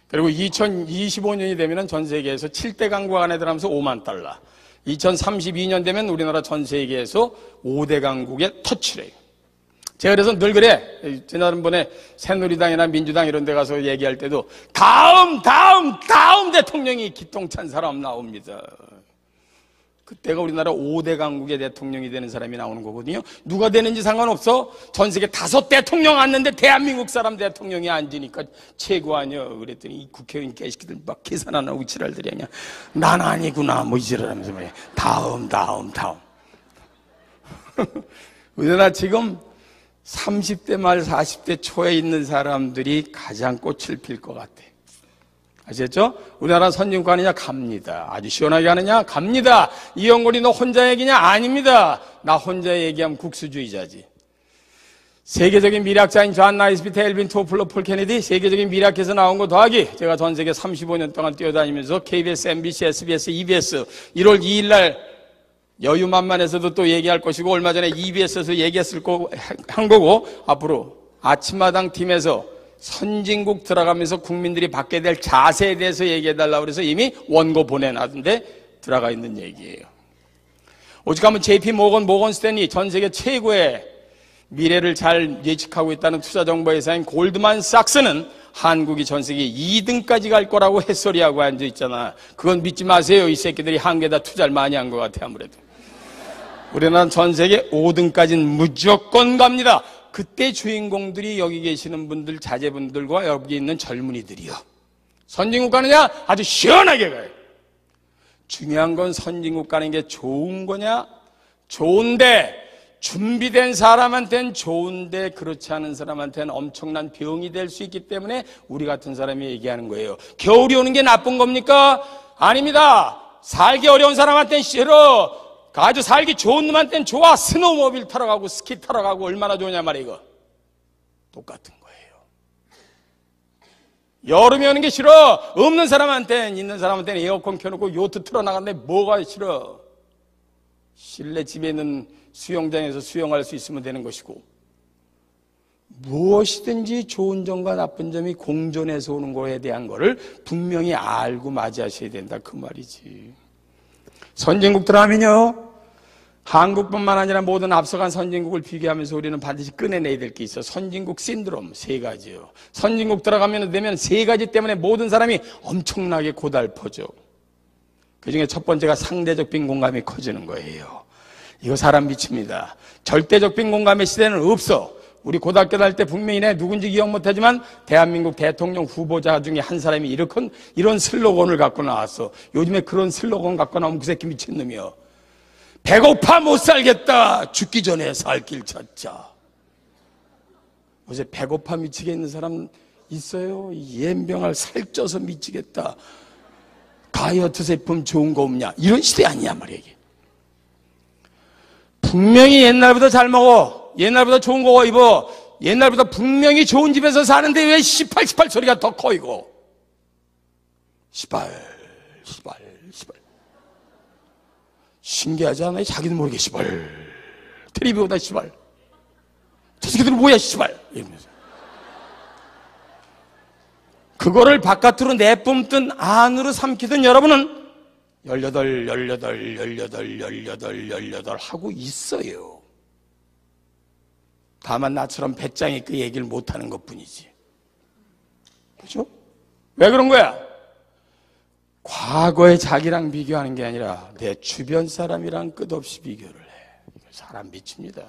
그리고 2025년이 되면 전 세계에서 7대 강국 안에 들어가면서 5만 달러. 2032년 되면 우리나라 전 세계에서 5대 강국에 터치를 해요. 제가 그래서 늘 그래. 지난번에 새누리당이나 민주당 이런 데 가서 얘기할 때도 다음 대통령이 기똥찬 사람 나옵니다. 그때가 우리나라 5대 강국의 대통령이 되는 사람이 나오는 거거든요. 누가 되는지 상관없어. 전 세계 5대통령 앉는데 대한민국 사람 대통령이 앉으니까 최고 아니야. 그랬더니 이 국회의원 개새끼들 막 계산 안 하고 지랄들이 아니야. 난 아니구나 뭐 이 지랄하면서 말이야. 다음 우리나라 지금 30대 말 40대 초에 있는 사람들이 가장 꽃을 필 것 같아. 아시겠죠? 우리나라 선진국 가느냐? 갑니다. 아주 시원하게 하느냐? 갑니다. 이영걸이 너 혼자 얘기냐? 아닙니다. 나 혼자 얘기하면 국수주의자지. 세계적인 미래학자인 존 나이스비트, 엘빈 토플러, 폴 케네디, 세계적인 미래학에서 나온 거 더하기. 제가 전 세계 35년 동안 뛰어다니면서 KBS, MBC, SBS, EBS 1월 2일 날 여유만만해서도 또 얘기할 것이고 얼마 전에 EBS에서 얘기했을 한 거고 앞으로 아침마당 팀에서 선진국 들어가면서 국민들이 받게 될 자세에 대해서 얘기해달라고 그래서 이미 원고 보내놨는데 들어가 있는 얘기예요. 오직하면 JP 모건 스탠리 전 세계 최고의 미래를 잘 예측하고 있다는 투자정보회사인 골드만삭스는 한국이 전 세계 2등까지 갈 거라고 햇소리하고 앉아있잖아. 그건 믿지 마세요. 이 새끼들이 한국에다 투자를 많이 한 것 같아 아무래도. 우리나라는 전 세계 5등까지는 무조건 갑니다. 그때 주인공들이 여기 계시는 분들, 자제분들과 여기 있는 젊은이들이요. 선진국 가느냐? 아주 시원하게 가요. 중요한 건 선진국 가는 게 좋은 거냐? 좋은데, 준비된 사람한테는 좋은데, 그렇지 않은 사람한테는 엄청난 병이 될 수 있기 때문에 우리 같은 사람이 얘기하는 거예요. 겨울이 오는 게 나쁜 겁니까? 아닙니다. 살기 어려운 사람한테는 싫어. 아주 살기 좋은 놈한테는 좋아. 스노우모빌 타러 가고 스키 타러 가고 얼마나 좋냐 말이야 이거. 똑같은 거예요. 여름이 오는 게 싫어. 없는 사람한테는 있는 사람한테는 에어컨 켜놓고 요트 틀어나갔는데 뭐가 싫어. 실내 집에 있는 수영장에서 수영할 수 있으면 되는 것이고 무엇이든지 좋은 점과 나쁜 점이 공존해서 오는 거에 대한 거를 분명히 알고 맞이하셔야 된다 그 말이지. 선진국들 하면요 한국뿐만 아니라 모든 앞서간 선진국을 비교하면서 우리는 반드시 꺼내내야 될 게 있어. 선진국 신드롬 3가지요. 선진국 들어가면 되면 3가지 때문에 모든 사람이 엄청나게 고달퍼져. 그중에 첫 번째가 상대적 빈곤감이 커지는 거예요. 이거 사람 미칩니다. 절대적 빈곤감의 시대는 없어. 우리 고등학교 다닐 때 분명히 내 누군지 기억 못하지만 대한민국 대통령 후보자 중에 한 사람이 이런 슬로건을 갖고 나왔어. 요즘에 그런 슬로건 갖고 나오면 그 새끼 미친놈이요. 배고파 못 살겠다. 죽기 전에 살 길 찾자. 요새 배고파 미치겠는 사람 있어요? 옌병알 살쪄서 미치겠다. 다이어트 제품 좋은 거 없냐? 이런 시대 아니야 말이야 이게. 분명히 옛날보다 잘 먹어. 옛날보다 좋은 거 입어. 옛날보다 분명히 좋은 집에서 사는데 왜 18 소리가 더 커 이거. 시발. 신기하지 않아요? 자기도 모르게 시발. 텔레비보다 시발. 저 새끼들은 뭐야 시발. 이러면서. 그거를 바깥으로 내뿜든 안으로 삼키든 여러분은 18 하고 있어요. 다만 나처럼 배짱이 그 얘기를 못하는 것뿐이지. 그렇죠? 왜 그런 거야? 과거의 자기랑 비교하는 게 아니라 내 주변 사람이랑 끝없이 비교를 해. 사람 미칩니다.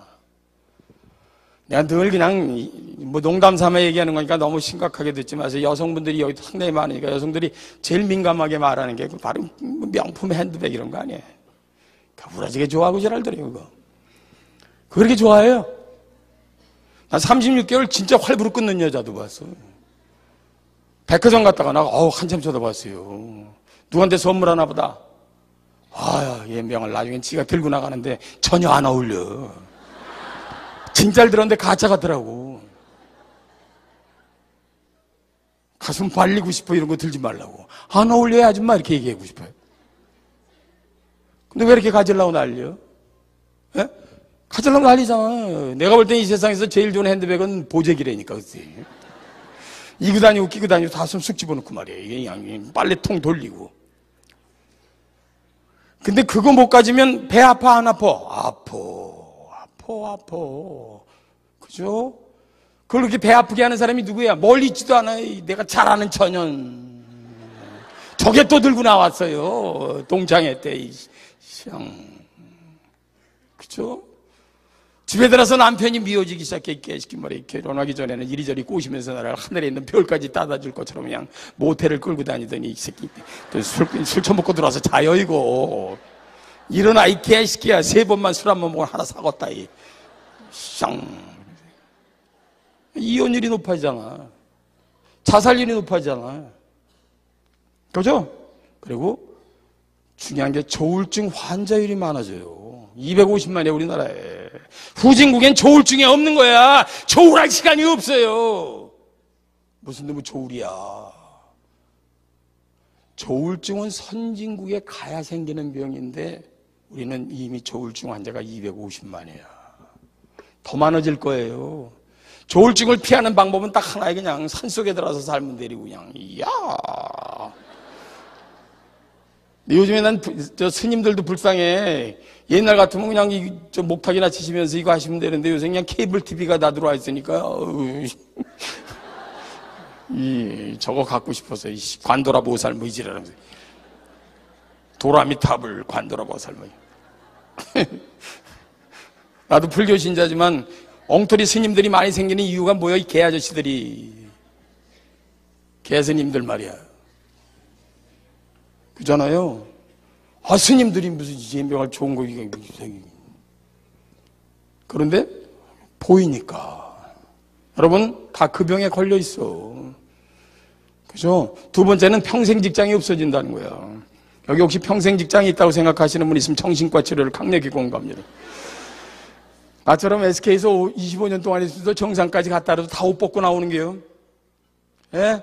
내가 늘 그냥 뭐 농담 삼아 얘기하는 거니까 너무 심각하게 듣지 마세요. 여성분들이 여기 상당히 많으니까 여성들이 제일 민감하게 말하는 게 바로 명품 핸드백 이런 거 아니에요. 우라지게 좋아하고 지랄더래요, 그거. 그렇게 좋아해요. 난 36개월 진짜 활부로 끊는 여자도 봤어. 백화점 갔다가 나 한참 쳐다봤어요. 누구한테 선물하나 보다. 연병을 나중엔 지가 들고 나가는데 전혀 안 어울려. 진짜를 들었는데 가짜 같더라고. 가슴 발리고 싶어 이런 거 들지 말라고. 안 어울려야 아줌마 이렇게 얘기하고 싶어요. 근데 왜 이렇게 가지려고 난리여? 예? 가지려고 난리잖아. 내가 볼 땐 이 세상에서 제일 좋은 핸드백은 보재기라니까, 그치? 이고 다니고 끼고 다니고 다 손 쑥 집어넣고 말이야. 이게 그냥 빨래통 돌리고. 근데 그거 못 가지면 배 아파, 안 아파? 아파. 그죠? 그걸 그렇게 배 아프게 하는 사람이 누구야? 멀리 있지도 않아요. 내가 잘 아는 천연. 저게 또 들고 나왔어요. 동창회 때. 그죠? 집에 들어서 남편이 미워지기 시작해. 깨시키 말이야. 결혼하기 전에는 이리저리 꼬시면서 나를 하늘에 있는 별까지 따다 줄 것처럼 그냥 모텔을 끌고 다니더니 이 새끼 술 처먹고 들어와서 자요 이거. 일어나 이 개새끼야. 3번만 술 한 번 먹으면 하나 사겠다 이. 이혼율이 높아지잖아. 자살률이 높아지잖아. 그죠? 그리고 중요한 게 조울증 환자율이 많아져요. 250만이에요, 우리나라에. 후진국엔 조울증이 없는 거야. 조울할 시간이 없어요. 무슨 놈의 조울이야. 조울증은 선진국에 가야 생기는 병인데 우리는 이미 조울증 환자가 250만이야. 더 많아질 거예요. 조울증을 피하는 방법은 딱 하나에 그냥 산속에 들어가서 살면 되리고 그냥 이야. 요즘에 난 스님들도 불쌍해. 옛날 같으면 그냥 목탁이나 치시면서 이거 하시면 되는데 요새 그냥 케이블 TV가 다 들어와 있으니까 저거 갖고 싶어서 관도라 보살 뭐 이지라면서 도라미탑을 관도라 보살 뭐. 나도 불교 신자지만 엉터리 스님들이 많이 생기는 이유가 뭐야? 이 개 아저씨들이. 개스님들 말이야. 그잖아요. 스님들이 무슨 예명할 좋은 거 이게 그런데 보이니까. 여러분 다 그 병에 걸려 있어. 그죠? 두 번째는 평생 직장이 없어진다는 거야. 여기 혹시 평생 직장이 있다고 생각하시는 분 있으면 정신과 치료를 강력히 권고합니다. 나처럼 SK에서 25년 동안 있어도 정상까지 갔다 와도 다 옷 벗고 나오는 게요. 예?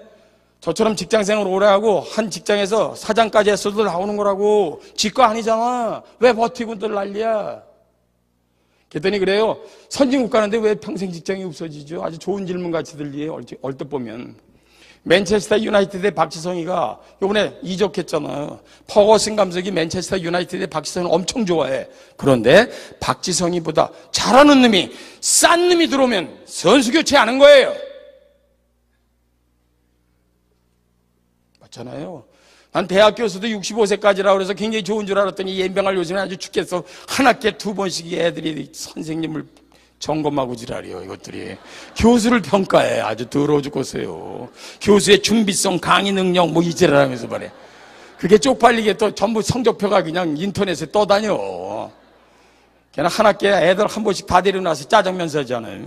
저처럼 직장생활 오래 하고 한 직장에서 사장까지 했어도 나오는 거라고. 지거 아니잖아. 왜 버티고들 난리야. 그랬더니 그래요. 선진국 가는데 왜 평생 직장이 없어지죠? 아주 좋은 질문 같이 들리에요. 얼뜻 보면. 맨체스터 유나이티드의 박지성이가 요번에 이적했잖아요. 퍼거슨 감독이 맨체스터 유나이티드의 박지성을 엄청 좋아해. 그런데 박지성이보다 잘하는 놈이 싼 놈이 들어오면 선수 교체하는 거예요. 맞잖아요. 난 대학교에서도 65세까지라고 그래서 굉장히 좋은 줄 알았더니 연병할 요즘에 아주 죽겠어. 한 학기에 2번씩 애들이 선생님을 점검하고 지랄이요, 이것들이. 교수를 평가해. 아주 더러워 죽겠어요. 교수의 준비성, 강의 능력, 뭐 이지랄하면서 말해. 그게 쪽팔리게 또 전부 성적표가 그냥 인터넷에 떠다녀. 걔는 한 학기에 애들 한 번씩 다 데려놔서 짜장면 사잖아요.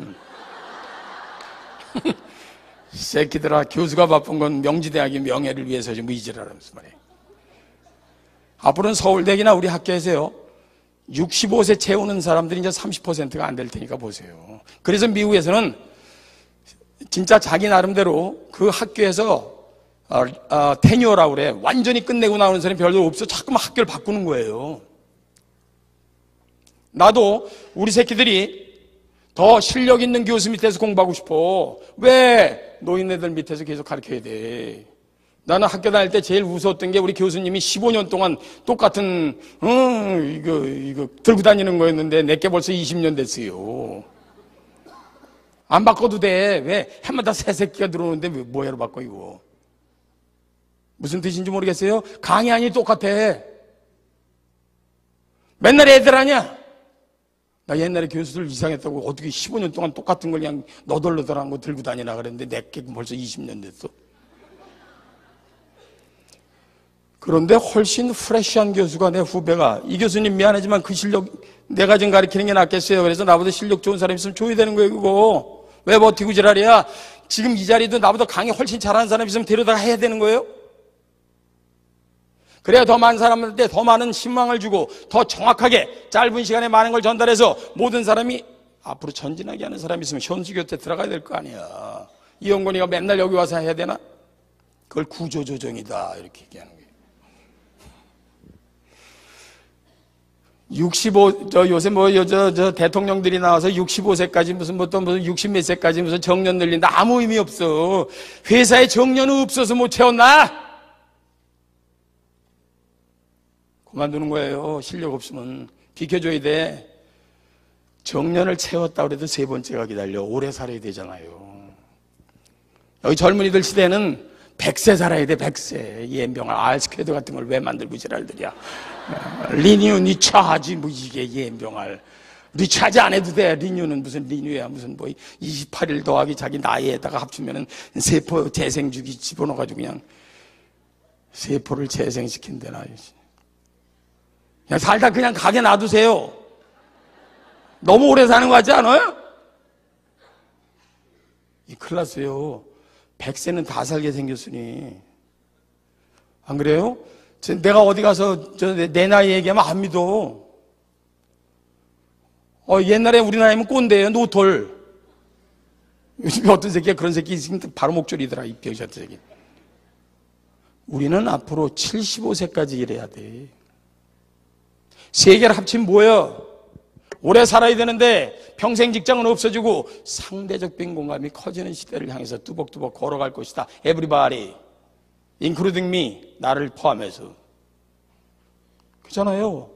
새끼들아, 교수가 바쁜 건 명지대학의 명예를 위해서지, 뭐 이지랄하면서 말해. 앞으로는 서울대기나 우리 학교에서요. 65세 채우는 사람들이 이제 30%가 안 될 테니까 보세요. 그래서 미국에서는 진짜 자기 나름대로 그 학교에서 테뉴어라고 그래. 완전히 끝내고 나오는 사람이 별로 없어. 자꾸만 학교를 바꾸는 거예요. 나도 우리 새끼들이 더 실력 있는 교수 밑에서 공부하고 싶어. 왜 노인네들 밑에서 계속 가르쳐야 돼? 나는 학교 다닐 때 제일 무서웠던 게 우리 교수님이 15년 동안 똑같은 이거 들고 다니는 거였는데 내게 벌써 20년 됐어요. 안 바꿔도 돼. 왜? 해마다 새 새끼가 들어오는데 뭐야로 바꿔 이거. 무슨 뜻인지 모르겠어요. 강의안이 똑같아. 맨날 애들 아니야. 야, 옛날에 교수들 이상했다고 어떻게 15년 동안 똑같은 걸 그냥 너덜너덜한 거 들고 다니나 그랬는데 내게 벌써 20년 됐어. 그런데 훨씬 프레시한 교수가 내 후배가, 이 교수님 미안하지만 그 실력 내가 좀 가르치는 게 낫겠어요. 그래서 나보다 실력 좋은 사람 있으면 줘야 되는 거예요. 그거 왜 버티고 지랄이야. 지금 이 자리도 나보다 강의 훨씬 잘하는 사람 있으면 데려다가 해야 되는 거예요. 그래야 더 많은 사람한테 더 많은 희망을 주고 더 정확하게 짧은 시간에 많은 걸 전달해서 모든 사람이 앞으로 전진하게 하는 사람이 있으면 현수 곁에 들어가야 될 거 아니야. 이영건이가 맨날 여기 와서 해야 되나? 그걸 구조조정이다 이렇게 얘기하는 거예요. 요새 대통령들이 나와서 65세까지 무슨 60몇 세까지 무슨 정년 늘린다. 아무 의미 없어. 회사에 정년은 없어서 못 채웠나? 그만두는 거예요. 실력 없으면. 비켜줘야 돼. 정년을 채웠다 그래도 세 번째가 기다려. 오래 살아야 되잖아요. 여기 젊은이들 시대는 100세 살아야 돼. 100세. 이 엠병을 알스퀘드 같은 걸 왜 만들고 지랄들이야. 리뉴 니차 하지 뭐 이게 이 엠병을 니차 하지 안 해도 돼. 리뉴는 무슨 리뉴야. 무슨 뭐 28일 더하기 자기 나이에다가 합치면은 세포 재생주기 집어넣어가지고 그냥 세포를 재생시킨대나. 그냥 살다 그냥 가게 놔두세요. 너무 오래 사는 거 같지 않아요? 이 큰일 났어요. 100세는 다 살게 생겼으니. 안 그래요? 내가 어디 가서 내 나이 얘기하면 안 믿어. 옛날에 우리 나이면 꼰대예요. 노톨. 요즘에 어떤 새끼가 그런 새끼 있으면 바로 목줄이더라. 이 병신 같은 새끼. 우리는 앞으로 75세까지 일해야 돼. 세 개를 합치면 뭐야? 오래 살아야 되는데 평생 직장은 없어지고 상대적 빈곤감이 커지는 시대를 향해서 뚜벅뚜벅 걸어갈 것이다. Everybody, including me, 나를 포함해서. 그렇잖아요.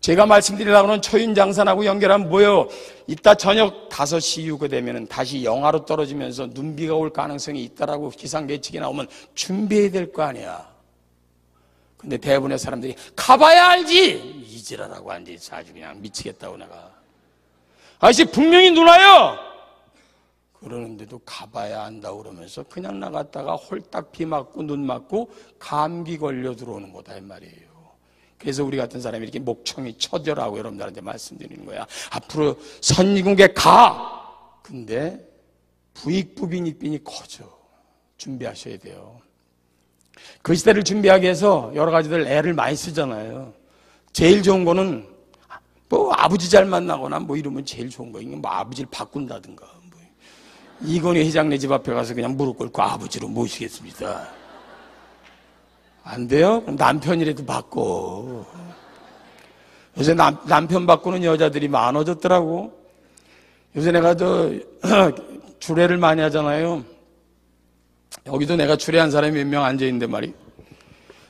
제가 말씀드리려고 하는 초윤장산하고 연결하면 뭐예요? 이따 저녁 5시 이후가 되면 다시 영하로 떨어지면서 눈비가 올 가능성이 있다라고 기상 예측이 나오면 준비해야 될 거 아니야. 근데 대부분의 사람들이 가봐야 알지! 이지라라고 앉아있어. 아주 그냥 미치겠다고 내가. 아저씨 분명히 누나요! 그러는데도 가봐야 한다고 그러면서 그냥 나갔다가 홀딱 비 맞고 눈 맞고 감기 걸려 들어오는 거다 이 말이에요. 그래서 우리 같은 사람이 이렇게 목청이 처절하고 여러분들한테 말씀드리는 거야. 앞으로 선진국에 가! 근데 부익부빈익빈이 커져. 준비하셔야 돼요. 그 시대를 준비하기 위해서 여러 가지들 애를 많이 쓰잖아요. 제일 좋은 거는 뭐 아버지 잘 만나거나 뭐 이러면 제일 좋은 거. 뭐 아버지를 바꾼다든가. 뭐 이건희 회장네 집 앞에 가서 그냥 무릎 꿇고 아버지로 모시겠습니다. 안 돼요? 그럼 남편이라도 바꿔. 요새 남편 바꾸는 여자들이 많아졌더라고. 요새 내가 주례를 많이 하잖아요. 여기도 내가 주례한 사람이 몇 명 앉아있는데 말이에요.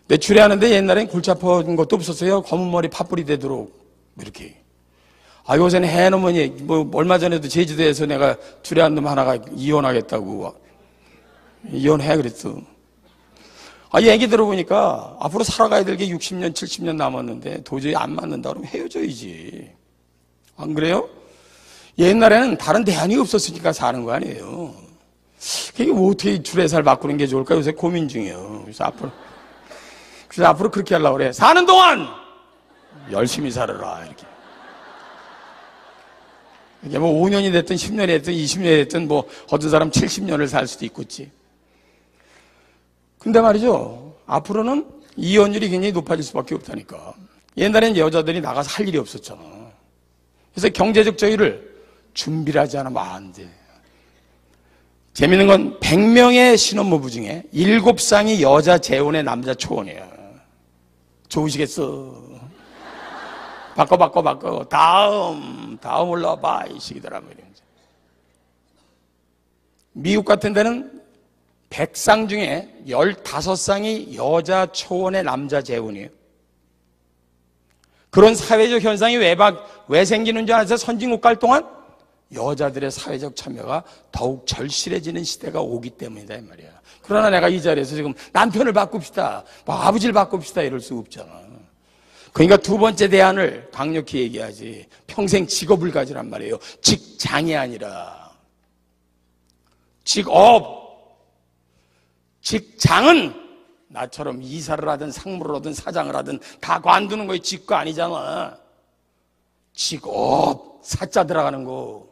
내 주례하는데 옛날엔 골치 아픈 것도 없었어요. 검은 머리 팥불이 되도록 이렇게. 요새는 해놓으면 뭐 얼마 전에도 제주도에서 내가 주례한 놈 하나가 이혼하겠다고 이혼해 그랬어. 얘기 들어보니까 앞으로 살아가야 될 게 60년 70년 남았는데 도저히 안 맞는다 그러면 헤어져야지. 안 그래요? 옛날에는 다른 대안이 없었으니까 사는 거 아니에요. 그게 뭐 어떻게 주례살 바꾸는 게 좋을까 요새 고민 중이에요. 그래서 앞으로 그렇게 하려고 그래. 사는 동안 열심히 살아라 이렇게. 이게 뭐 5년이 됐든 10년이 됐든 20년이 됐든 뭐 어떤 사람 70년을 살 수도 있겠지. 근데 말이죠. 앞으로는 이혼율이 굉장히 높아질 수밖에 없다니까. 옛날엔 여자들이 나가서 할 일이 없었잖아. 그래서 경제적 저유를 준비를 하지 않으면 안 돼. 재밌는 건 100명의 신혼부부 중에 7쌍이 여자 재혼의 남자 초혼이야. 좋으시겠어? 바꿔. 다음 올라와봐. 이 시기더라. 미국 같은 데는 100쌍 중에 15쌍이 여자 초혼의 남자 재혼이에요. 그런 사회적 현상이 왜 생기는 줄 아세요? 선진국 갈 동안 여자들의 사회적 참여가 더욱 절실해지는 시대가 오기 때문이다 이 말이야. 그러나 내가 이 자리에서 지금 남편을 바꿉시다, 뭐 아버지를 바꿉시다 이럴 수 없잖아. 그러니까 두 번째 대안을 강력히 얘기하지. 평생 직업을 가지란 말이에요. 직장이 아니라. 직업. 직장은 나처럼 이사를 하든 상무를 하든 사장을 하든 다 관두는 거에 직거 아니잖아. 직업. 사자 들어가는 거.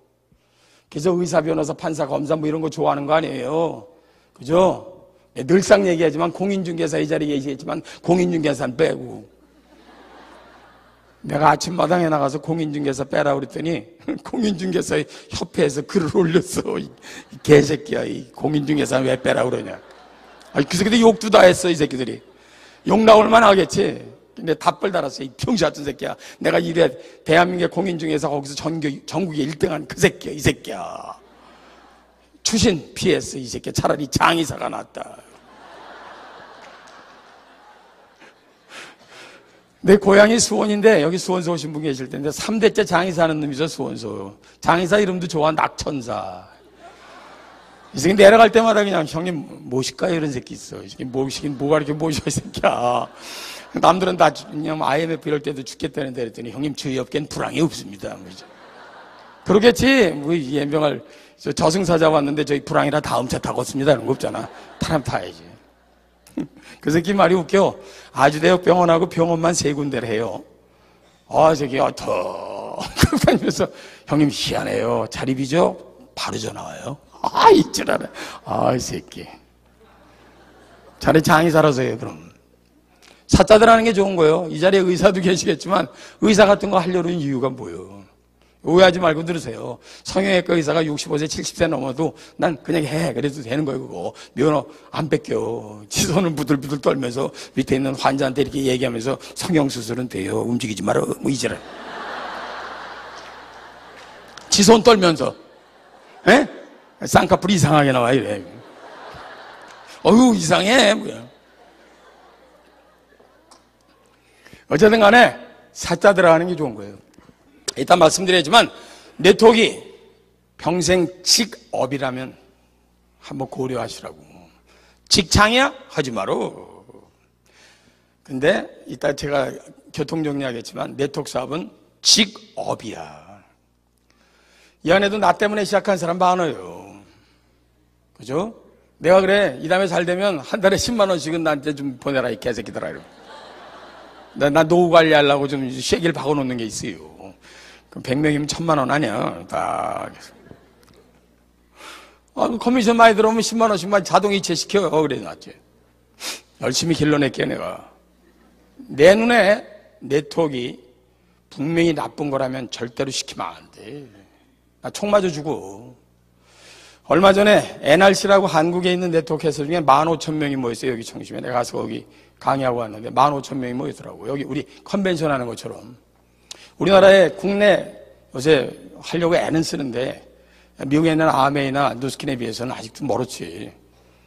그래서 의사, 변호사, 판사, 검사 뭐 이런 거 좋아하는 거 아니에요. 그죠? 늘상 얘기하지만 공인중개사 이 자리에 얘기했지만 공인중개사는 빼고. 내가 아침마당에 나가서 공인중개사 빼라 그랬더니 공인중개사 협회에서 글을 올렸어. 이 개새끼야. 이 공인중개사는 왜 빼라 그러냐. 아니, 그 새끼들 욕도 다 했어. 이 새끼들이. 욕 나올만 하겠지. 근데 답글 달았어. 이 병신 같은 새끼야. 내가 이래 대한민국의 공인중개사 거기서 전국에 1등한 그 새끼야. 이 새끼야. 추신 피했어. 이 새끼야. 차라리 장의사가 낫다. 내 고향이 수원인데 여기 수원서 오신 분 계실 텐데 3대째 장의사 하는 놈이죠. 수원서. 장의사 이름도 좋아. 낙천사. 이 새끼 내려갈 때마다 그냥 형님 모실까요? 이런 새끼 있어. 이 새끼 모시긴 뭐가 이렇게 모셔 이 새끼야. 남들은 다 그냥 IMF 이럴 때도 죽겠다는데 그랬더니 형님 저희 업계는 불황이 없습니다. 그러겠지. 뭐 예명을 저승사자 왔는데 저희 불황이라 다음 차 타고 왔습니다. 이런 거 없잖아. 타면 타야지. 그 새끼 말이 웃겨. 아주대역 병원하고 병원만 3군데를 해요. 저기 더 다니면서 형님 희한해요. 자립이죠? 바로 전화 와요. 이줄 알아. 이 새끼. 차라리 장의사라서 해요. 그럼 사자들 하는 게 좋은 거예요. 이 자리에 의사도 계시겠지만 의사 같은 거 하려는 이유가 뭐예요? 오해하지 말고 들으세요. 성형외과 의사가 65세 70세 넘어도 난 그냥 해 그래도 되는 거예요. 그거 면허 안 뺏겨. 지 손을 부들부들 떨면서 밑에 있는 환자한테 이렇게 얘기하면서 성형수술은 돼요. 움직이지 마라. 뭐 이제는 지 손 떨면서 에? 쌍꺼풀 이상하게 나와 이래. 어휴 이상해. 뭐야. 어쨌든 간에 사자 들어가는 게 좋은 거예요. 일단 말씀드리지만 네트워크가 평생 직업이라면 한번 고려하시라고. 직장이야? 하지 마라. 근데 이따 제가 교통정리하겠지만 네트워크 사업은 직업이야. 이 안에도 나 때문에 시작한 사람 많아요. 그죠? 내가 그래 이 다음에 잘 되면 한 달에 10만 원씩은 나한테 좀 보내라 이 개새끼들아. 나 노후 관리하려고 좀 쉐기를 박아놓는 게 있어요. 그럼 100명이면 1000만 원 아니야. 딱. 커미션 많이 들어오면 10만 원씩만 자동 이체시켜. 그래 놨지. 열심히 길러낼게 내가. 내 눈에 네트워크가 분명히 나쁜 거라면 절대로 시키면 안 돼. 나 총 맞아 주고. 얼마 전에 NRC라고 한국에 있는 네트워크 회사 중에 15,000명이 모였어요. 여기 청심에. 내가 가서 거기 강의하고 왔는데 15,000명이 모였더라고. 여기 우리 컨벤션 하는 것처럼. 우리나라에 국내 요새 하려고 애는 쓰는데 미국에 있는 아메이나 누스킨에 비해서는 아직도 멀었지.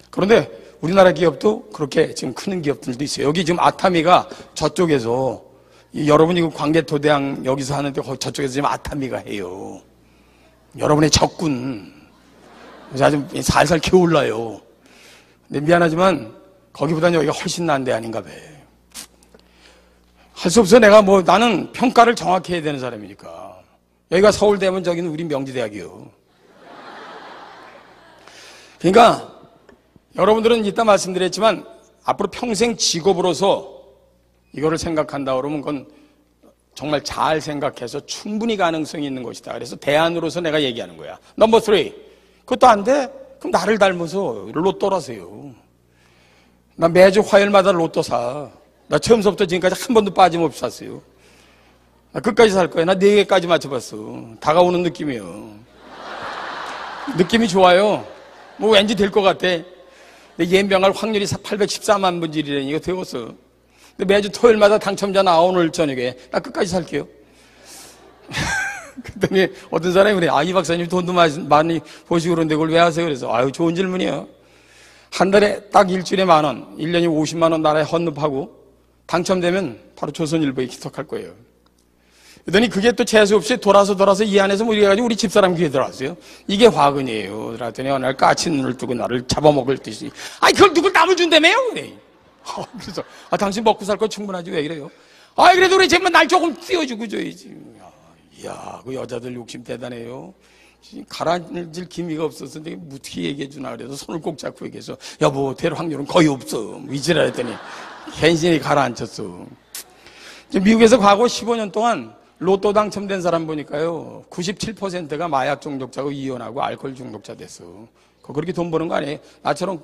그런데 우리나라 기업도 그렇게 지금 크는 기업들도 있어요. 여기 지금 아타미가 저쪽에서 여러분이 그 광개토대왕 여기서 하는데 저쪽에서 지금 아타미가 해요. 여러분의 적군. 그래서 아주 살살 기어올라요. 근데 미안하지만 거기보다는 여기가 훨씬 나은 데 아닌가 봐. 할 수 없어. 내가 나는 평가를 정확히 해야 되는 사람이니까. 여기가 서울대면 저기는 우리 명지대학이요. 그러니까 여러분들은 이따 말씀드렸지만 앞으로 평생 직업으로서 이거를 생각한다 그러면 그건 정말 잘 생각해서 충분히 가능성이 있는 것이다. 그래서 대안으로서 내가 얘기하는 거야. 넘버 3. 그것도 안 돼? 그럼 나를 닮아서 로또라세요. 나 매주 화요일마다 로또 사. 나 처음부터 지금까지 한 번도 빠짐없이 샀어요. 나 끝까지 살 거야. 나 4개까지 맞춰봤어. 다가오는 느낌이에요. 느낌이 좋아요. 왠지 될 것 같아. 근데 예명할 확률이 814만 분의 1이라니 이거 되었어. 근데 매주 토요일마다 당첨자 나와 오늘 저녁에. 나 끝까지 살게요. 그랬더니 어떤 사람이 그래. 이 박사님 돈도 많이 보시고 그런데 그걸 왜 하세요? 그래서 좋은 질문이에요. 한 달에 딱 일주일에 10,000원, 1년에 50만 원 나라에 헌납하고 당첨되면 바로 조선일보에 기속할 거예요. 그러더니 그게 또 재수없이 돌아서 이 안에서 이래가지고 우리 집사람 귀에 들어왔어요. 이게 화근이에요. 그랬더니 어느 날 까치 눈을 뜨고 나를 잡아먹을 듯이 그걸 누굴 남을 준다며요? 그래. 그래서 당신 먹고 살 거 충분하지 왜 이래요? 아, 그래도 우리 제발 날 조금 띄워주고 줘야지. 이야, 그 여자들 욕심 대단해요. 가라앉을 기미가 없어서 내가 어떻게 얘기해주나 그래서 손을 꼭 잡고 얘기해서 여보, 될 확률은 거의 없어. 위지라 했더니 괜히 가라앉혔어. 미국에서 과거 15년 동안 로또 당첨된 사람 보니까요, 97%가 마약 중독자고 이혼하고 알코올 중독자 됐어. 그렇게 돈 버는 거 아니에요? 나처럼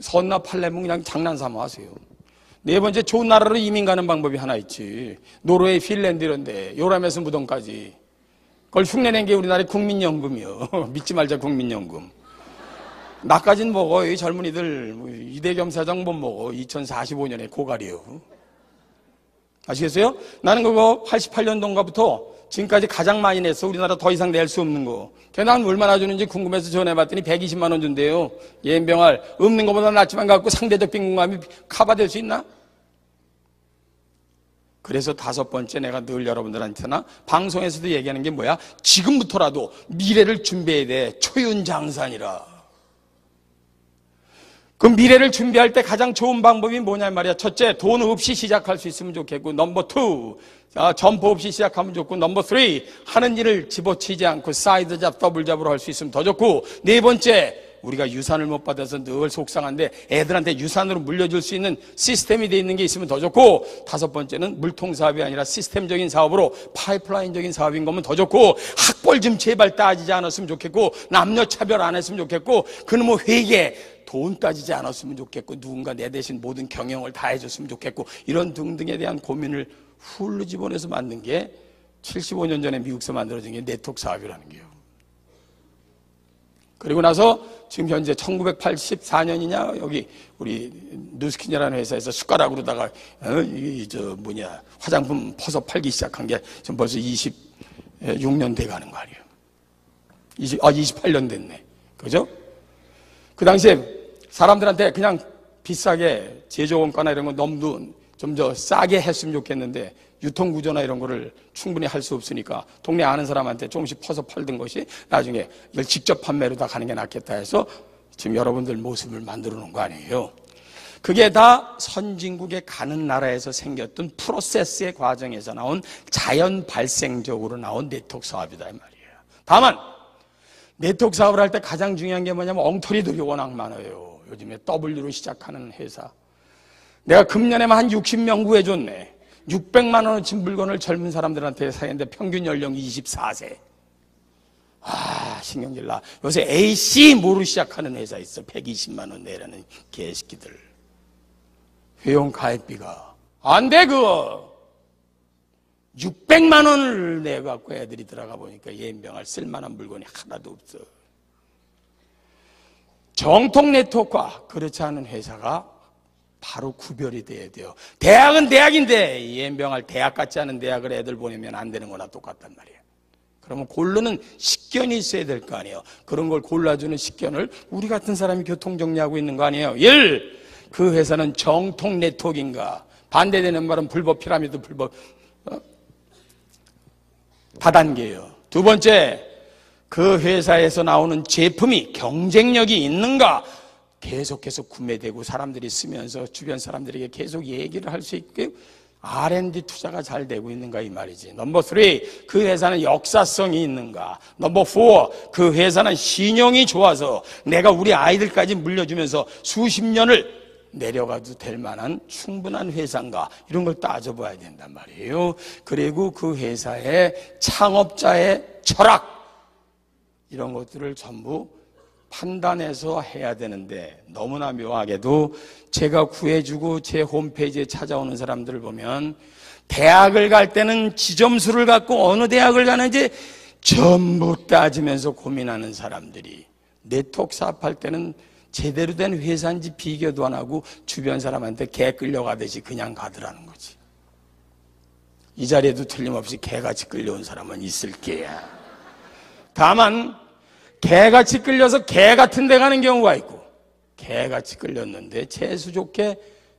선나 팔레면 그냥 장난 삼아 하세요. 네 번째, 좋은 나라로 이민 가는 방법이 하나 있지. 노르웨이, 핀란드 이런데 요람에서 무덤까지 그걸 흉내낸 게 우리나라의 국민연금이요. 믿지 말자, 국민연금. 나까진 먹어. 이 젊은이들 이대겸사장 못 먹어. 2045년에 고갈이요. 아시겠어요? 나는 그거 88년도인가부터 지금까지 가장 많이 냈어. 우리나라 더 이상 낼 수 없는 거. 걔는 얼마나 주는지 궁금해서 전해봤더니 120만 원 준대요. 예병할 없는 것보다 낫지만 갖고 상대적 빈곤감이 커버될 수 있나? 그래서 다섯 번째, 내가 늘 여러분들한테나 방송에서도 얘기하는 게 뭐야? 지금부터라도 미래를 준비해야 돼. 초윤장산이라. 그 미래를 준비할 때 가장 좋은 방법이 뭐냐 말이야. 첫째, 돈 없이 시작할 수 있으면 좋겠고, 넘버 투, 점포 없이 시작하면 좋고, 넘버 쓰리, 하는 일을 집어치지 않고 사이드 잡, 더블 잡으로 할 수 있으면 더 좋고, 네 번째, 우리가 유산을 못 받아서 늘 속상한데 애들한테 유산으로 물려줄 수 있는 시스템이 돼 있는 게 있으면 더 좋고, 다섯 번째는 물통사업이 아니라 시스템적인 사업으로 파이프라인적인 사업인 거면 더 좋고, 학벌 좀 제발 따지지 않았으면 좋겠고, 남녀 차별 안 했으면 좋겠고, 그놈의 회계 돈 따지지 않았으면 좋겠고, 누군가 내 대신 모든 경영을 다 해줬으면 좋겠고, 이런 등등에 대한 고민을 훌로 집어내서 만든 게 75년 전에 미국에서 만들어진 게 네트워크 사업이라는 거예요. 그리고 나서 지금 현재 1984년이냐 여기 우리 누스킨이라는 회사에서 숟가락으로다가 화장품 퍼서 팔기 시작한 게 지금 벌써 26년 돼 가는 거 아니에요. 28년 됐네. 그죠? 그 당시에 사람들한테 그냥 비싸게 제조원가나 이런 거 너무 좀 더 싸게 했으면 좋겠는데 유통구조나 이런 거를 충분히 할 수 없으니까 동네 아는 사람한테 조금씩 퍼서 팔던 것이 나중에 이걸 직접 판매로 다 가는 게 낫겠다 해서 지금 여러분들 모습을 만들어 놓은 거 아니에요. 그게 다 선진국에 가는 나라에서 생겼던 프로세스의 과정에서 나온 자연 발생적으로 나온 네트워크 사업이다 이 말이에요. 다만 네트워크 사업을 할 때 가장 중요한 게 뭐냐면 엉터리들이 워낙 많아요. 요즘에 W로 시작하는 회사. 내가 금년에만 한 60명 구해줬네. 600만 원어치 물건을 젊은 사람들한테 사는데 평균 연령이 24세. 아, 신경질 나. 요새 AC 모로 시작하는 회사 있어. 120만 원 내라는 개새끼들. 회원 가입비가 안 돼 그거. 600만 원을 내갖고 애들이 들어가 보니까 예병할 쓸만한 물건이 하나도 없어. 정통 네트워크와 그렇지 않은 회사가 바로 구별이 돼야 돼요. 대학은 대학인데 예병할 대학 같지 않은 대학을 애들 보내면 안 되는 거나 똑같단 말이에요. 그러면 고르는 식견이 있어야 될 거 아니에요. 그런 걸 골라주는 식견을 우리 같은 사람이 교통정리하고 있는 거 아니에요. 1. 그 회사는 정통 네트워크인가. 반대되는 말은 불법 피라미드, 불법 다단계예요. 두 번째, 그 회사에서 나오는 제품이 경쟁력이 있는가. 계속해서 구매되고 사람들이 쓰면서 주변 사람들에게 계속 얘기를 할 수 있게 R&D 투자가 잘 되고 있는가 이 말이지. 넘버 3, 그 회사는 역사성이 있는가. 넘버 4, 그 회사는 신용이 좋아서 내가 우리 아이들까지 물려주면서 수십 년을 내려가도 될 만한 충분한 회사인가. 이런 걸 따져봐야 된단 말이에요. 그리고 그 회사의 창업자의 철학, 이런 것들을 전부 판단해서 해야 되는데, 너무나 묘하게도 제가 구해주고 제 홈페이지에 찾아오는 사람들을 보면 대학을 갈 때는 지점수를 갖고 어느 대학을 가는지 전부 따지면서 고민하는 사람들이 네트워크 사업할 때는 제대로 된 회사인지 비교도 안 하고 주변 사람한테 개 끌려가듯이 그냥 가더라는 거지. 이 자리에도 틀림없이 개같이 끌려온 사람은 있을 게야. 다만 개같이 끌려서 개 같은 데 가는 경우가 있고, 개같이 끌렸는데 재수 좋게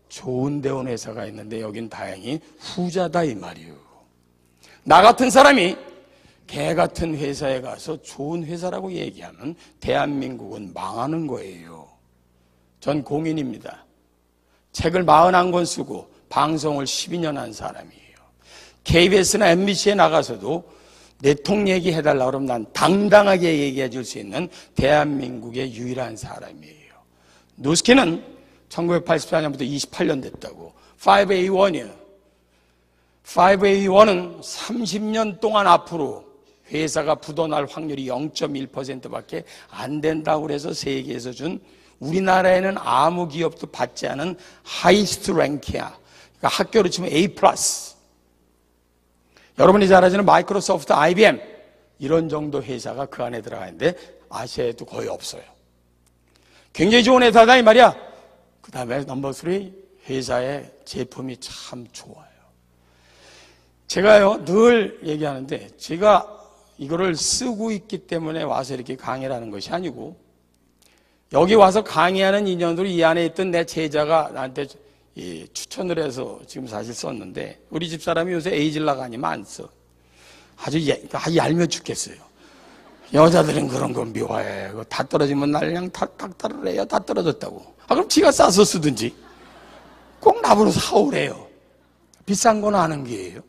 좋은 데 온 회사가 있는데 여긴 다행히 후자다 이 말이에요. 나 같은 사람이 개 같은 회사에 가서 좋은 회사라고 얘기하면 대한민국은 망하는 거예요. 전 공인입니다. 책을 41권 쓰고 방송을 12년 한 사람이에요. KBS나 MBC에 나가서도 내통 얘기해달라 그러면 난 당당하게 얘기해 줄 수 있는 대한민국의 유일한 사람이에요. 누스키는 1984년부터 28년 됐다고. 5A1이에요. 5A1은 30년 동안 앞으로 회사가 부도날 확률이 0.1%밖에 안 된다고 그래서 세계에서 준 우리나라에는 아무 기업도 받지 않은 하이스트 랭크야. 그러니까 학교로 치면 A+. 여러분이 잘 아시는 마이크로소프트, IBM 이런 정도 회사가 그 안에 들어가 있는데 아시아에도 거의 없어요. 굉장히 좋은 회사다 이 말이야. 그 다음에 넘버 3 회사의 제품이 참 좋아요. 제가요 늘 얘기하는데 제가 이거를 쓰고 있기 때문에 와서 이렇게 강의를 하는 것이 아니고 여기 와서 강의하는 인연으로 이 안에 있던 내 제자가 나한테 추천을 해서 지금 사실 썼는데 우리 집사람이 요새 에이즐락 아니면 안 써. 아주 얄며 죽겠어요. 여자들은 그런 거 미워해. 다 떨어지면 날 그냥 탁탁 따르래요. 다 떨어졌다고. 그럼 지가 싸서 쓰든지. 꼭 나보러 사오래요. 비싼 건 아는 게예요.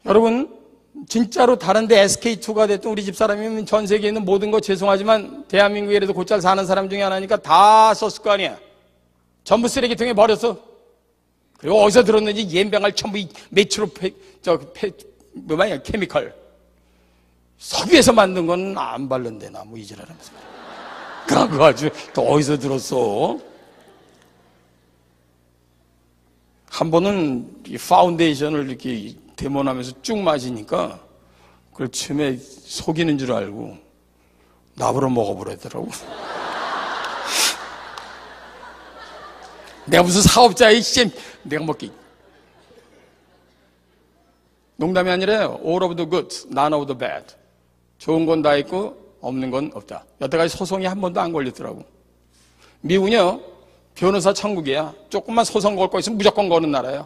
여러분 진짜로 다른데 SK2가 됐든 우리 집사람이면 전 세계에 있는 모든 거 죄송하지만 대한민국에라도 곧잘 사는 사람 중에 하나니까 다 썼을 거 아니야. 전부 쓰레기통에 버렸어. 그리고 어디서 들었는지 옌병을 전부 메추로 케미컬. 석유에서 만든 건 안 바른대 나무 이지라면서. 그거 아주 또 어디서 들었어? 한 번은 이 파운데이션을 이렇게 데몬하면서 쭉 마시니까 그걸 처음에 속이는 줄 알고 나보러 먹어보래더라고. 내가 무슨 사업자야, 내가 먹기. 농담이 아니라요. All of the good, none of the bad. 좋은 건 다 있고 없는 건 없다. 여태까지 소송이 한 번도 안 걸렸더라고. 미국은요, 변호사 천국이야. 조금만 소송 걸 거 있으면 무조건 거는 나라야.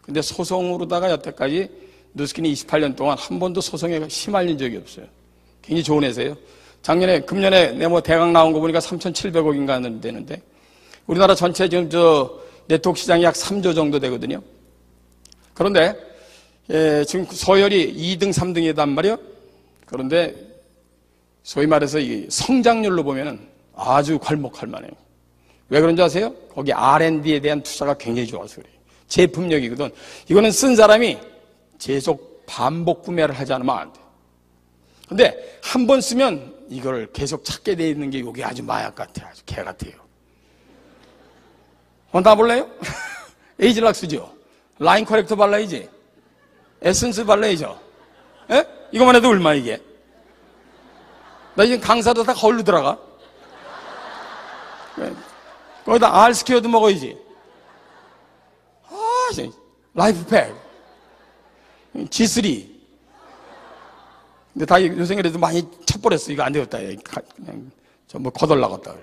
근데 소송으로다가 여태까지 누스킨이 28년 동안 한 번도 소송에 휘말린 적이 없어요. 굉장히 좋은 회사예요. 금년에 내 대강 나온 거 보니까 3,700억인가 되는데 우리나라 전체 지금 네트워크 시장이 약 3조 정도 되거든요. 그런데 지금 서열이 2등, 3등이단 말이에요. 그런데 소위 말해서 이 성장률로 보면은 아주 괄목할 만해요. 왜 그런지 아세요? 거기 R&D에 대한 투자가 굉장히 좋아서 그래요. 제품력이거든. 이거는 쓴 사람이 계속 반복 구매를 하지 않으면 안 돼. 근데 한 번 쓰면 이걸 계속 찾게 돼 있는 게 이게 아주 마약 같아요. 아주 개 같아요. 다 볼래요? 에이즐락 쓰죠? 라인 커렉터 발라야지. 에센스 발라야죠. 예? 이거만 해도 얼마 이게? 나 지금 강사도 다 거울로 들어가. 거기다 알스퀘어도 먹어야지. 라이프팩, G3. 근데 다 요새 그래도 많이 쳐버렸어. 이거 안 되었다. 그냥 전부 거덜나갔다.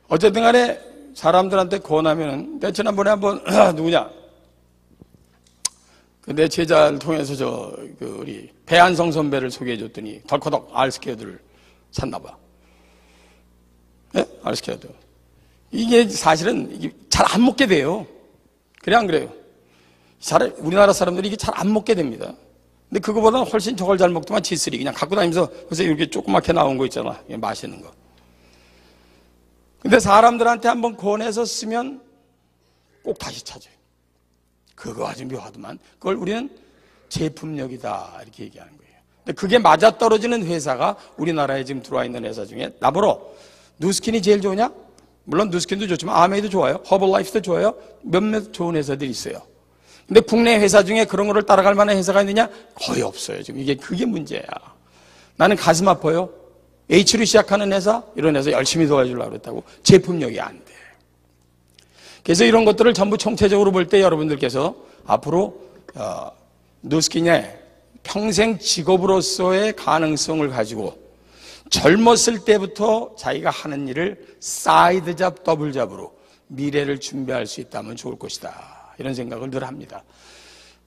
어쨌든 간에 사람들한테 권하면은, 내가 지난번에 한번, 누구냐? 내 제자를 통해서 우리 배한성 선배를 소개해 줬더니 덜커덕 알스퀘어들을 샀나봐. 예? 알스퀘어도. 이게 사실은 잘 안 먹게 돼요. 그래, 안 그래요? 우리나라 사람들이 이게 잘 안 먹게 됩니다. 근데 그거보다는 훨씬 저걸 잘 먹더만 G3 그냥 갖고 다니면서 그래서 이렇게 조그맣게 나온 거 있잖아. 마시는 거. 근데 사람들한테 한번 권해서 쓰면 꼭 다시 찾아요. 그거 아주 묘하더만. 그걸 우리는 제품력이다 이렇게 얘기하는 거예요. 근데 그게 맞아떨어지는 회사가 우리나라에 지금 들어와 있는 회사 중에 나보러 누스킨이 제일 좋으냐? 물론 누스킨도 좋지만 아메이도 좋아요. 허벌라이프도 좋아요. 몇몇 좋은 회사들이 있어요. 근데 국내 회사 중에 그런 거를 따라갈 만한 회사가 있느냐? 거의 없어요. 지금 그게 문제야. 나는 가슴 아파요. H로 시작하는 회사, 이런 회사 열심히 도와주려고 그랬다고 제품력이 안 돼. 그래서 이런 것들을 전부 총체적으로 볼 때 여러분들께서 앞으로 누스킨의 평생 직업으로서의 가능성을 가지고 젊었을 때부터 자기가 하는 일을 사이드 잡, 더블 잡으로 미래를 준비할 수 있다면 좋을 것이다. 이런 생각을 늘 합니다.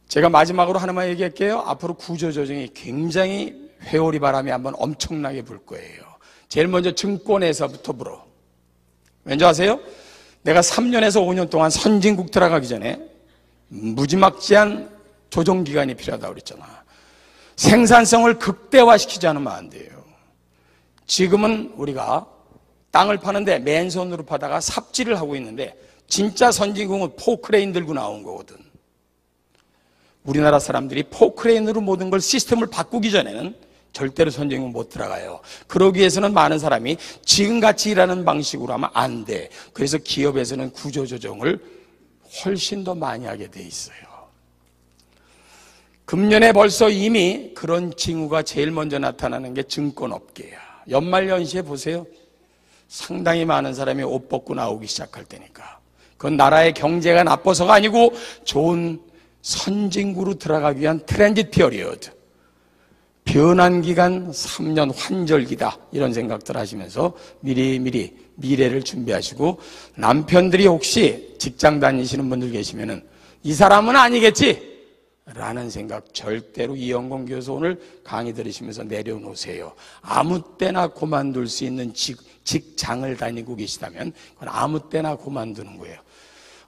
제가 마지막으로 하나만 얘기할게요. 앞으로 구조조정이 굉장히 회오리 바람이 한번 엄청나게 불 거예요. 제일 먼저 증권에서부터 불어. 왠지 아세요? 내가 3년에서 5년 동안 선진국 들어가기 전에 무지막지한 조정기간이 필요하다고 그랬잖아. 생산성을 극대화시키지 않으면 안 돼요. 지금은 우리가 땅을 파는데 맨손으로 파다가 삽질을 하고 있는데 진짜 선진국은 포크레인 들고 나온 거거든. 우리나라 사람들이 포크레인으로 모든 걸 시스템을 바꾸기 전에는 절대로 선진국 못 들어가요. 그러기 위해서는 많은 사람이 지금같이 일하는 방식으로 하면 안 돼. 그래서 기업에서는 구조조정을 훨씬 더 많이 하게 돼 있어요. 금년에 벌써 이미 그런 징후가 제일 먼저 나타나는 게 증권업계야. 연말연시에 보세요. 상당히 많은 사람이 옷 벗고 나오기 시작할 때니까. 그건 나라의 경제가 나빠서가 아니고 좋은 선진국으로 들어가기 위한 트랜짓 피어리어드. 변환기간 3년 환절기다. 이런 생각들 하시면서 미리미리 미래를 준비하시고, 남편들이 혹시 직장 다니시는 분들 계시면은 이 사람은 아니겠지? 라는 생각 절대로 이영건 교수 오늘 강의 들으시면서 내려놓으세요. 아무 때나 그만둘 수 있는 직장을 다니고 계시다면 그건 아무 때나 그만두는 거예요.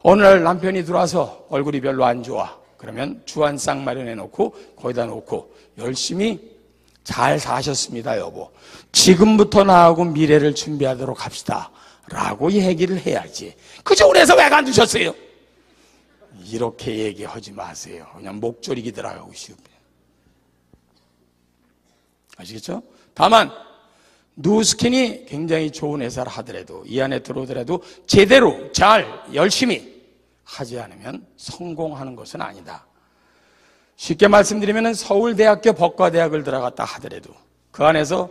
오늘 남편이 들어와서 얼굴이 별로 안 좋아. 그러면 주한상 마련해 놓고 거기다 놓고 열심히 잘 사셨습니다 여보. 지금부터 나하고 미래를 준비하도록 합시다 라고 얘기를 해야지. 그저 그래서 왜 간두셨어요? 이렇게 얘기하지 마세요. 그냥 목조리기 들어가고 싶어요. 아시겠죠? 다만 누스킨이 굉장히 좋은 회사를 하더라도, 이 안에 들어오더라도 제대로 잘 열심히 하지 않으면 성공하는 것은 아니다. 쉽게 말씀드리면 서울대학교 법과대학을 들어갔다 하더라도 그 안에서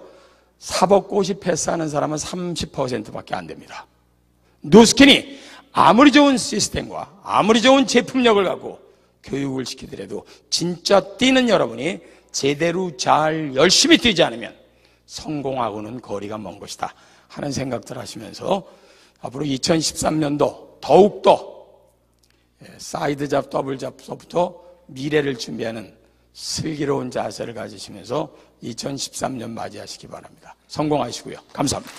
사법고시 패스하는 사람은 30%밖에 안 됩니다. 누스킨이 아무리 좋은 시스템과 아무리 좋은 제품력을 갖고 교육을 시키더라도 진짜 뛰는 여러분이 제대로 잘 열심히 뛰지 않으면 성공하고는 거리가 먼 것이다 하는 생각들 하시면서 앞으로 2013년도 더욱더 사이드 잡, 더블 잡서부터 미래를 준비하는 슬기로운 자세를 가지시면서 2013년 맞이하시기 바랍니다. 성공하시고요. 감사합니다.